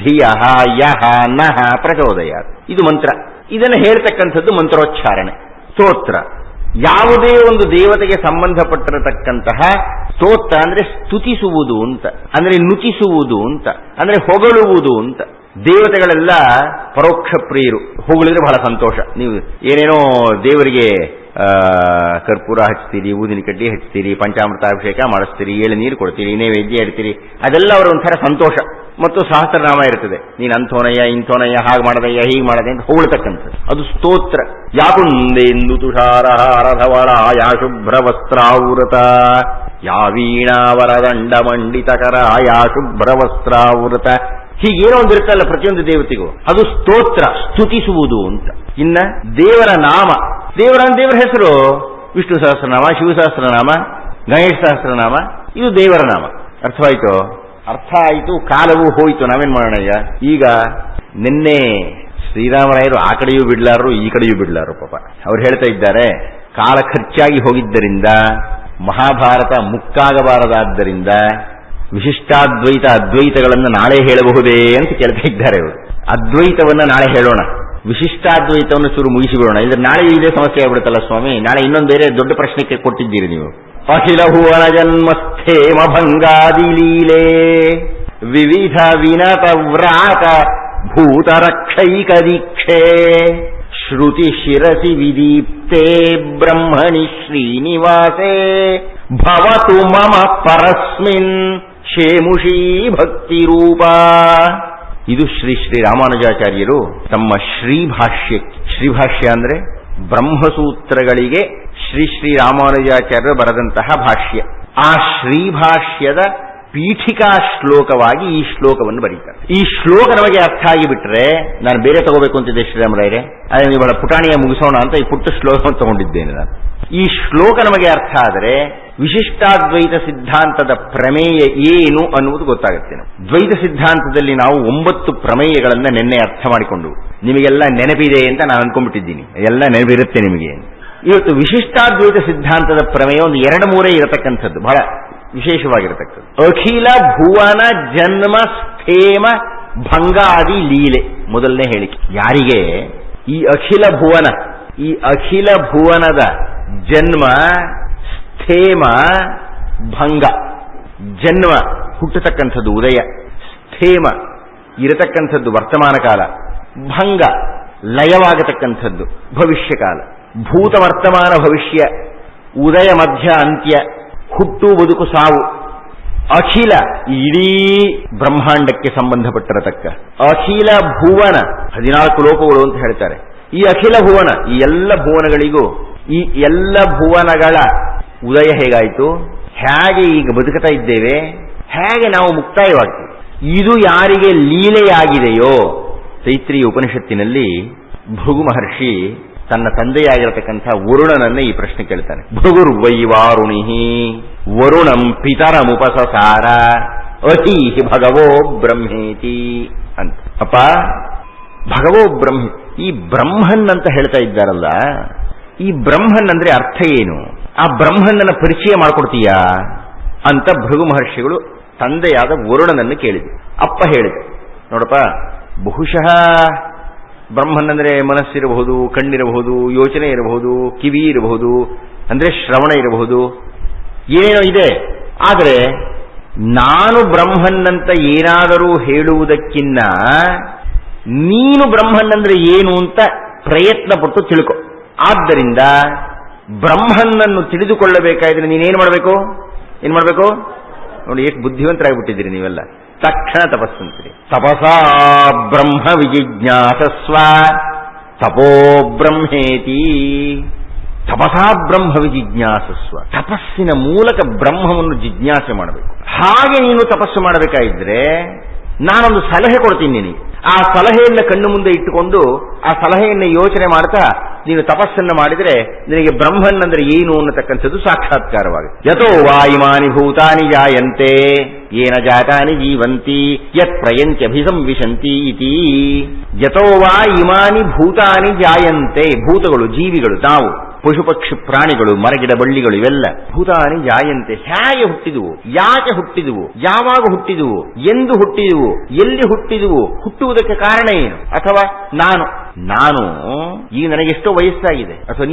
ಧಿಯಃ ಯಃ ನಃ ಪ್ರಚೋದಯಾತ್. ಇದು ಮಂತ್ರ. ಇದನ್ನು ಹೇಳ್ತಕ್ಕಂಥದ್ದು ಮಂತ್ರೋಚ್ಚಾರಣೆ. ಸ್ತೋತ್ರ ಯಾವುದೇ ಒಂದು ದೇವತೆಗೆ ಸಂಬಂಧಪಟ್ಟಿರತಕ್ಕಂತಹ ಸ್ತೋತ್ರ ಅಂದ್ರೆ ಸ್ತುತಿಸುವುದು ಅಂತ, ಅಂದ್ರೆ ನುತಿಸುವುದು ಅಂತ, ಅಂದ್ರೆ ಹೊಗಳುವುದು ಅಂತ. ದೇವತೆಗಳೆಲ್ಲ ಪರೋಕ್ಷ ಪ್ರಿಯರು, ಹೊಗಳಿದ್ರೆ ಬಹಳ ಸಂತೋಷ. ನೀವು ಏನೇನೋ ದೇವರಿಗೆ ಕರ್ಪೂರ ಹಚ್ತೀರಿ, ಊದಿನ ಕಡ್ಡಿ ಹಚ್ತೀರಿ, ಪಂಚಾಮೃತಾಭಿಷೇಕ ಮಾಡಿಸ್ತೀರಿ, ನೀರು ಕೊಡ್ತೀರಿ, ನೈವೇದ್ಯ ಇಡ್ತೀರಿ. ಅದೆಲ್ಲ ಅವರ ಒಂಥರ ಸಂತೋಷ. ಮತ್ತು ಸಹಸ್ರನಾಮ ಇರ್ತದೆ. ನೀನು ಅಂಥೋನಯ್ಯ, ಇಂಥೋನಯ್ಯ, ಹಾಗೆ ಮಾಡದಯ್ಯ, ಹೀಗೆ ಮಾಡದೆ ಅಂತ ಹೊಗಳ್ತಕ್ಕಂಥದ್ದು. ಅದು ಸ್ತೋತ್ರ. ಯಾಕುಂದೇಂದು ತುಷಾರಹಾರಧವಳ ಯಾ ಶುಭ್ರ ವಸ್ತ್ರಾವೃತ, ಯಾ ವೀಣಾವರದಂಡ ಮಂಡಿತಕರ ಯಾ ಶುಭ್ರ ವಸ್ತ್ರಾವೃತ. ಹೀಗೇನೋ ಒಂದಿರುತ್ತಲ್ಲ ಪ್ರತಿಯೊಂದು ದೇವತೆಗೂ. ಅದು ಸ್ತೋತ್ರ, ಸ್ತುತಿಸುವುದು ಅಂತ. ಇನ್ನ ದೇವರ ನಾಮ, ದೇವರ ಹೆಸರು ವಿಷ್ಣು ಸಹಸ್ರನಾಮ, ಶಿವ ಸಹಸ್ರನಾಮ, ಗಣೇಶ ಸಹಸ್ರನಾಮ, ಇದು ದೇವರ ನಾಮ. ಅರ್ಥವಾಯಿತು? ಅರ್ಥ ಆಯಿತು. ಕಾಲವೂ ಹೋಯಿತು. ನಾವೇನ್ ಮಾಡೋಣಯ್ಯ? ಈಗ ನಿನ್ನೆ ಶ್ರೀರಾಮರಾಯರು ಆ ಕಡೆಯೂ ಬಿಡ್ಲಾರು, ಈ ಕಡೆಯೂ ಬಿಡ್ಲಾರು. ಪಾಪ ಅವ್ರು ಹೇಳ್ತಾ ಇದ್ದಾರೆ, ಕಾಲ ಖರ್ಚಾಗಿ ಹೋಗಿದ್ದರಿಂದ ಮಹಾಭಾರತ ಮುಕ್ಕಾಗಬಾರದಾದ್ದರಿಂದ ವಿಶಿಷ್ಟಾದ್ವೈತ ಅದ್ವೈತಗಳನ್ನು ನಾಳೆ ಹೇಳಬಹುದೇ ಅಂತ ಕೇಳ್ತಾ ಇದ್ದಾರೆ ಅವರು. ಅದ್ವೈತವನ್ನ ನಾಳೆ ಹೇಳೋಣ, ವಿಶಿಷ್ಟಾದ್ವೈತವನ್ನು ಚೂರು ಮುಗಿಸಿಬಿಡೋಣ. ಇದ್ರೆ ನಾಳೆ ಇದೇ ಸಮಸ್ಯೆ ಆಗ್ಬಿಡುತ್ತಲ್ಲ ಸ್ವಾಮಿ. ನಾಳೆ ಇನ್ನೊಂದು ಬೇರೆ ದೊಡ್ಡ ಪ್ರಶ್ನೆಗೆ ಕೊಟ್ಟಿದ್ದೀರಿ ನೀವು. ಅಖಿಲ ಭುವನ ಜನ್ಮಸ್ಥೇಮ ಭಂಗಾದಿ ಲೀಲೆ ವಿವಿಧ ವಿನತ ವ್ರಾತ ಭೂತರಕ್ಷೈಕ ದೀಕ್ಷೆ ಶ್ರುತಿ ಶಿರಸಿ ವಿದೀಪ್ತೆ ಬ್ರಹ್ಮಣಿ ಶ್ರೀನಿವಾಸೇ ಭವತು ಮಮ ಪರಸ್ಮಿನ್ ಶೇಮುಷೀ ಭಕ್ತಿ ರೂಪ. ಇದು ಶ್ರೀ ರಾಮಾನುಜಾಚಾರ್ಯರು ತಮ್ಮ ಶ್ರೀಭಾಷ್ಯ ಅಂದ್ರೆ ಬ್ರಹ್ಮಸೂತ್ರಗಳಿಗೆ ಶ್ರೀ ರಾಮಾನುಜಾಚಾರ್ಯರು ಬರೆದಂತಹ ಭಾಷ್ಯ. ಆ ಶ್ರೀಭಾಷ್ಯದ ಪೀಠಿಕಾ ಶ್ಲೋಕವಾಗಿ ಈ ಶ್ಲೋಕವನ್ನು ಬರೀತಾರೆ. ಈ ಶ್ಲೋಕ ನಮಗೆ ಅರ್ಥ ಆಗಿಬಿಟ್ರೆ, ನಾನು ಬೇರೆ ತಗೋಬೇಕು ಅಂತಿದ್ದೆ ಶ್ರೀರಾಮರಾಯರೇ, ಅದೇ ನೀವು ಪುಟಾಣಿಯ ಮುಗಿಸೋಣ ಅಂತ ಈ ಪುಟ್ಟ ಶ್ಲೋಕವನ್ನು ತಗೊಂಡಿದ್ದೇನೆ ನಾನು. ಈ ಶ್ಲೋಕ ನಮಗೆ ಅರ್ಥ ಆದರೆ ವಿಶಿಷ್ಟಾದ್ವೈತ ಸಿದ್ಧಾಂತದ ಪ್ರಮೇಯ ಏನು ಅನ್ನುವುದು ಗೊತ್ತಾಗುತ್ತೆ. ದ್ವೈತ ಸಿದ್ಧಾಂತದಲ್ಲಿ ನಾವು 9 ಪ್ರಮೇಯಗಳನ್ನ ನಿನ್ನೆ ಅರ್ಥ ಮಾಡಿಕೊಂಡು, ನಿಮಗೆಲ್ಲ ನೆನಪಿದೆ ಅಂತ ನಾನು ಅನ್ಕೊಂಡ್ಬಿಟ್ಟಿದ್ದೀನಿ, ಎಲ್ಲ ನೆನಪಿರುತ್ತೆ ನಿಮಗೆ. ಇವತ್ತು ವಿಶಿಷ್ಟಾದ್ವೈತ ಸಿದ್ಧಾಂತದ ಪ್ರಮೇಯ ಒಂದು 2-3 ಇರತಕ್ಕಂಥದ್ದು, ಬಹಳ ವಿಶೇಷವಾಗಿರತಕ್ಕದ್ದು. ಅಖಿಲ ಭುವನ ಜನ್ಮ ಸ್ಥೇಮ ಭಂಗಾದಿ ಲೀಲೆ. ಮೊದಲನೇ ಹೇಳಿಕೆ ಯಾರಿಗೆ? ಈ ಅಖಿಲ ಭುವನದ ಜನ್ಮ, ಸ್ಥೇಮ, ಭಂಗ. ಜನ್ಮ ಹುಟ್ಟತಕ್ಕಂಥದ್ದು ಉದಯ, ಸ್ಥೇಮ ಇರತಕ್ಕಂಥದ್ದು ವರ್ತಮಾನ ಕಾಲ, ಭಂಗ ಲಯವಾಗತಕ್ಕಂಥದ್ದು ಭವಿಷ್ಯ ಕಾಲ. ಭೂತ ವರ್ತಮಾನ ಭವಿಷ್ಯ, ಉದಯ ಮಧ್ಯ ಅಂತ್ಯ, ಹುಟ್ಟು ಬದುಕು ಸಾವು. ಅಖಿಲ ಇಡೀ ಬ್ರಹ್ಮಾಂಡಕ್ಕೆ ಸಂಬಂಧಪಟ್ಟಿರತಕ್ಕ ಅಖಿಲ ಭುವನ 14 ಲೋಕಗಳು ಅಂತ ಹೇಳ್ತಾರೆ. ಈ ಅಖಿಲ ಭುವನ, ಈ ಎಲ್ಲ ಭುವನಗಳಿಗೂ, ಈ ಎಲ್ಲ ಭುವನಗಳ ಉದಯ ಹೇಗಾಯಿತು, ಹೇಗೆ ಈಗ ಬದುಕುತ್ತಾ ಇದ್ದೇವೆ, ಹೇಗೆ ನಾವು ಮುಕ್ತಾಯವಾಗ್ತೀವಿ, ಇದು ಯಾರಿಗೆ ಲೀಲೆಯಾಗಿದೆಯೋ. ತೈತ್ರೀಯ ಉಪನಿಷತ್ತಿನಲ್ಲಿ ಭೃಗು ಮಹರ್ಷಿ ತನ್ನ ತಂದೆಯಾಗಿರತಕ್ಕಂಥ ವರುಣನನ್ನೇ ಈ ಪ್ರಶ್ನೆ ಕೇಳ್ತಾನೆ. ಭೃಗುರ್ವೈವಾರುಣಿಹಿ ವರುಣಂ ಪಿತರಮುಪಸಸಾರ ಅತಿ ಭಗವೋ ಬ್ರಹ್ಮೇತಿ ಅಂತ. ಅಪ್ಪ, ಭಗವೋ ಬ್ರಹ್ಮ, ಈ ಬ್ರಹ್ಮನ್ ಅಂತ ಹೇಳ್ತಾ ಇದ್ದಾರಲ್ಲ, ಈ ಬ್ರಹ್ಮನ್ ಅಂದ್ರೆ ಅರ್ಥ ಏನು? ಆ ಬ್ರಹ್ಮಣ್ಣನ ಪರಿಚಯ ಮಾಡಿಕೊಡ್ತೀಯಾ ಅಂತ ಭೃಗು ಮಹರ್ಷಿಗಳು ತಂದೆಯಾದ ವರುಣನನ್ನು ಕೇಳಿದ್ರು. ಅಪ್ಪ ಹೇಳಿದ, ನೋಡಪ್ಪ, ಬಹುಶಃ ಬ್ರಹ್ಮನ್ ಮನಸ್ಸಿರಬಹುದು, ಕಣ್ಣಿರಬಹುದು, ಯೋಚನೆ ಇರಬಹುದು, ಕಿವಿ ಇರಬಹುದು, ಅಂದ್ರೆ ಶ್ರವಣ ಇರಬಹುದು, ಏನೇನೋ ಇದೆ. ಆದರೆ ನಾನು ಬ್ರಹ್ಮನ್ನಂತ ಏನಾದರೂ ಹೇಳುವುದಕ್ಕಿನ್ನ ನೀನು ಬ್ರಹ್ಮನ್ ಅಂದ್ರೆ ಏನು ಅಂತ ಪ್ರಯತ್ನ ಪಟ್ಟು ತಿಳ್ಕೊ. ಆದ್ದರಿಂದ ಬ್ರಹ್ಮನ್ನನ್ನು ತಿಳಿದುಕೊಳ್ಳಬೇಕಾದ್ರೆ ನೀನೇನು ಮಾಡಬೇಕು? ಏನ್ ಮಾಡಬೇಕು ನೋಡಿ, ಎಷ್ಟು ಬುದ್ಧಿವಂತರಾಗ್ಬಿಟ್ಟಿದ್ದೀರಿ ನೀವೆಲ್ಲ. ತಕ್ಷಣ ತಪಸ್ಸಂತೀರಿ. ತಪಸಾ ಬ್ರಹ್ಮ ವಿಜಿಜ್ಞಾಸಸ್ವ ತಪೋ ಬ್ರಹ್ಮೇತಿ. ತಪಸಾ ಬ್ರಹ್ಮ ವಿಜಿಜ್ಞಾಸಸ್ವ, ತಪಸ್ಸಿನ ಮೂಲಕ ಬ್ರಹ್ಮವನ್ನು ಜಿಜ್ಞಾಸೆ ಮಾಡಬೇಕು. ಹಾಗೆ ನೀನು ತಪಸ್ಸು ಮಾಡಬೇಕಾಗಿದ್ರೆ ನಾನೊಂದು ಸಲಹೆ ಕೊಡ್ತೀನಿ ನಿನಗೆ. ಆ ಸಲಹೆಯನ್ನು ಕಣ್ಣು ಮುಂದೆ ಇಟ್ಟುಕೊಂಡು ಆ ಸಲಹೆಯನ್ನು ಯೋಚನೆ ಮಾಡ್ತಾ ನೀನು ತಪಸ್ಸನ್ನು ಮಾಡಿದರೆ ನಿನಗೆ ಬ್ರಹ್ಮನ್ ಅಂದ್ರೆ ಏನು ಅನ್ನತಕ್ಕಂಥದ್ದು ಸಾಕ್ಷಾತ್ಕಾರವಾಗುತ್ತೆ. ಯತೋ ವಾಯುಮಾನಿ ಭೂತಾನಿ ಜಾಯಂತೆ ಏನ ಜಾತಾನಿ ಜೀವಂತಿ ಯತ್ ಪ್ರಯಂತ್ಯಭಿಸಂವಿಶಂತಿ ಇತಿ. ಯತೋ ವಾ ಇಮಾನಿ ಭೂತಾನಿ ಜಾಯಂತೆ, ಭೂತಗಳು, ಜೀವಿಗಳು, ನಾವು ಪಶು ಪಕ್ಷಿ ಪ್ರಾಣಿಗಳು, ಮರಗಿಡ ಬಳ್ಳಿಗಳು, ಇವೆಲ್ಲ ಭೂತಾನಿ ಜಾಯಂತೆ. ಹೇಗೆ ಹುಟ್ಟಿದುವು, ಯಾಕೆ ಹುಟ್ಟಿದುವು, ಯಾವಾಗ ಹುಟ್ಟಿದುವು, ಎಂದು ಹುಟ್ಟಿದುವು, ಎಲ್ಲಿ ಹುಟ್ಟಿದುವು, ಹುಟ್ಟುವುದಕ್ಕೆ ಕಾರಣ ಏನು? ಅಥವಾ ನಾನು ಈಗ ನನಗೆಷ್ಟೋ ವಯಸ್ಸಾಗಿದೆ, ಅಥವಾ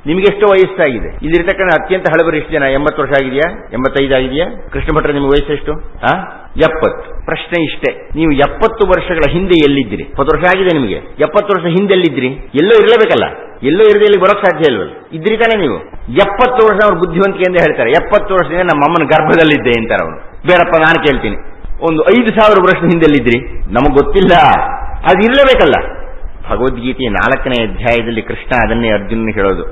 ನಿಮಗೆಷ್ಟೋ ವಯಸ್ಸಾಗಿದೆ. ಇಲ್ಲಿರ್ತಕ್ಕಂಥ ಅತ್ಯಂತ ಹಳಬರು ಎಷ್ಟು ಜನ? 80 ವರ್ಷ ಆಗಿದೆಯಾ, 85 ಆಗಿದೆಯಾ? ಕೃಷ್ಣ ಭಟ್ರ ನಿಮಗೆ ವಯಸ್ಸೆಷ್ಟು? 70. ಪ್ರಶ್ನೆ ಇಷ್ಟೇ, ನೀವು 70 ವರ್ಷಗಳ ಹಿಂದೆ ಎಲ್ಲಿದ್ದೀರಿ? 20 ವರ್ಷ ಆಗಿದೆ ನಿಮಗೆ, 70 ವರ್ಷ ಹಿಂದೆ ಎಲ್ಲಿದ್ರಿ? ಎಲ್ಲೋ ಇರಲೇಬೇಕಲ್ಲ. ಎಲ್ಲೋ ಇರದೆ ಇಲ್ಲಿ ಬರೋಕ್ ಸಾಧ್ಯ ಇಲ್ವಲ್ಲ. ಇದ್ರಿ ತಾನೆ ನೀವು. 70 ವರ್ಷ ಅವ್ರ ಬುದ್ಧಿವಂತಿಕೆಯಿಂದ ಹೇಳ್ತಾರೆ, 70 ವರ್ಷದಿಂದ ನಮ್ಮ ಅಮ್ಮನ ಗರ್ಭದಲ್ಲಿದ್ದೆ ಅಂತಾರೆ ಅವನು. ಬೇಡಪ್ಪ, ನಾನು ಕೇಳ್ತೀನಿ, ಒಂದು 5,000 ವರ್ಷ ಹಿಂದೆಲ್ಲಿದ್ರಿ? ನಮಗ್ ಗೊತ್ತಿಲ್ಲ. ಅದು ಇರಲೇಬೇಕಲ್ಲ. ಭಗವದ್ಗೀತೆಯ 4ನೇ ಅಧ್ಯಾಯದಲ್ಲಿ ಕೃಷ್ಣ ಅದನ್ನೇ ಅರ್ಜುನ ಹೇಳೋದು.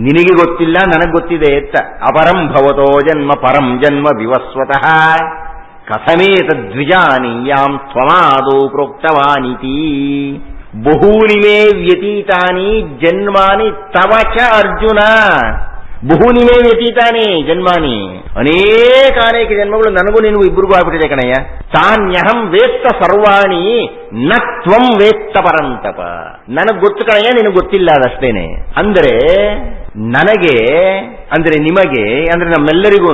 ನಿನಗೆ ಗೊತ್ತಿಲ್ಲ, ನನಗೆ ಗೊತ್ತಿದೆ ಎತ್ತ. ಅಪರಂ ಭವತೋ ಜನ್ಮ ಪರಂ ಜನ್ಮ ವಿವಸ್ವತಃ ಕಥಮೇತದ್ವಿಜಾನೀಯಾಂ ತ್ವಮಾದೋ ಪ್ರೋಕ್ತವಾನಿತಿ. ಬಹೂನಿ ಮೇ ವ್ಯತೀತಾನಿ ಜನ್ಮಾನಿ ತವ ಚ ಅರ್ಜುನ. ಬಹೂನಿ ಮೇ ವ್ಯತೀತಾನಿ ಜನ್ಮಾನಿ, ಅನೇಕ ಜನ್ಮಗಳು ನನಗೂ ನಿನಗೂ ಇಬ್ಬರಿಗೂ ಆಗ್ಬಿಟ್ಟಿದೆ ಕಣಯ್ಯ. ತಾನ್ಯಹಂ ವೇತ್ತ ಸರ್ವಾಣಿ ನ ತ್ವಂ ವೇತ್ತ ಪರಂತಪ. ನನಗ್ ಗೊತ್ತು ಕಣಯ್ಯ, ನಿನಗೆ ಗೊತ್ತಿಲ್ಲ ಅದಷ್ಟೇನೆ. ಅಂದರೆ ನನಗೆ, ಅಂದ್ರೆ ನಿಮಗೆ, ಅಂದ್ರೆ ನಮ್ಮೆಲ್ಲರಿಗೂ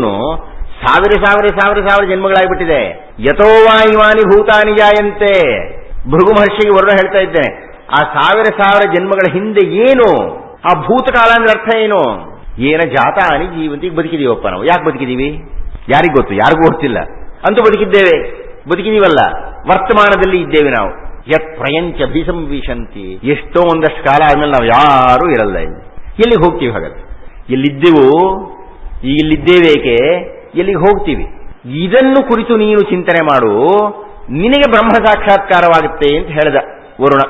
ಸಾವಿರ ಜನ್ಮಗಳಾಗ್ಬಿಟ್ಟಿದೆ. ಯಥೋ ವಾಯುವಾನಿ ಭೂತಾನಿ ಜಾಯಂತೆ. ಭೃಗು ಮಹರ್ಷಿಗೆ ವರುಣ ಹೇಳ್ತಾ ಇದ್ದೇನೆ, ಆ ಸಾವಿರ ಜನ್ಮಗಳ ಹಿಂದೆ ಏನು, ಆ ಭೂತಕಾಲ ಅಂದ್ರೆ ಅರ್ಥ ಏನು? ಏನ ಜಾತಾನಿ ಜೀವಂತಿಗೆ ಬದುಕಿದೀವಪ್ಪ ನಾವು. ಯಾಕೆ ಬದುಕಿದೀವಿ? ಯಾರಿಗೂ ಗೊತ್ತು? ಯಾರಿಗೂ ಗೊತ್ತಿಲ್ಲ. ಅಂತೂ ಬದುಕಿದ್ದೇವೆ, ಬದುಕಿದೀವಲ್ಲ. ವರ್ತಮಾನದಲ್ಲಿ ಇದ್ದೇವೆ ನಾವು. ಯತ್ ಪ್ರಯಂಚ ಭೀಸಂವಿಶಂತಿ. ಎಷ್ಟೋ ಒಂದಷ್ಟು ಕಾಲ ಆದ್ಮೇಲೆ ನಾವು ಯಾರೂ ಇರಲ್ಲ. ಇಲ್ಲಿ ಎಲ್ಲಿಗೆ ಹೋಗ್ತೀವಿ? ಹಾಗಾದ್ರೆ ಎಲ್ಲಿದ್ದೆವು, ಈಗ ಇಲ್ಲಿದ್ದೇವೇಕೆ, ಎಲ್ಲಿಗೆ ಹೋಗ್ತೀವಿ? ಇದನ್ನು ಕುರಿತು ನೀನು ಚಿಂತನೆ ಮಾಡು, ನಿನಗೆ ಬ್ರಹ್ಮ ಸಾಕ್ಷಾತ್ಕಾರವಾಗುತ್ತೆ ಅಂತ ಹೇಳಿದ ವರುಣ.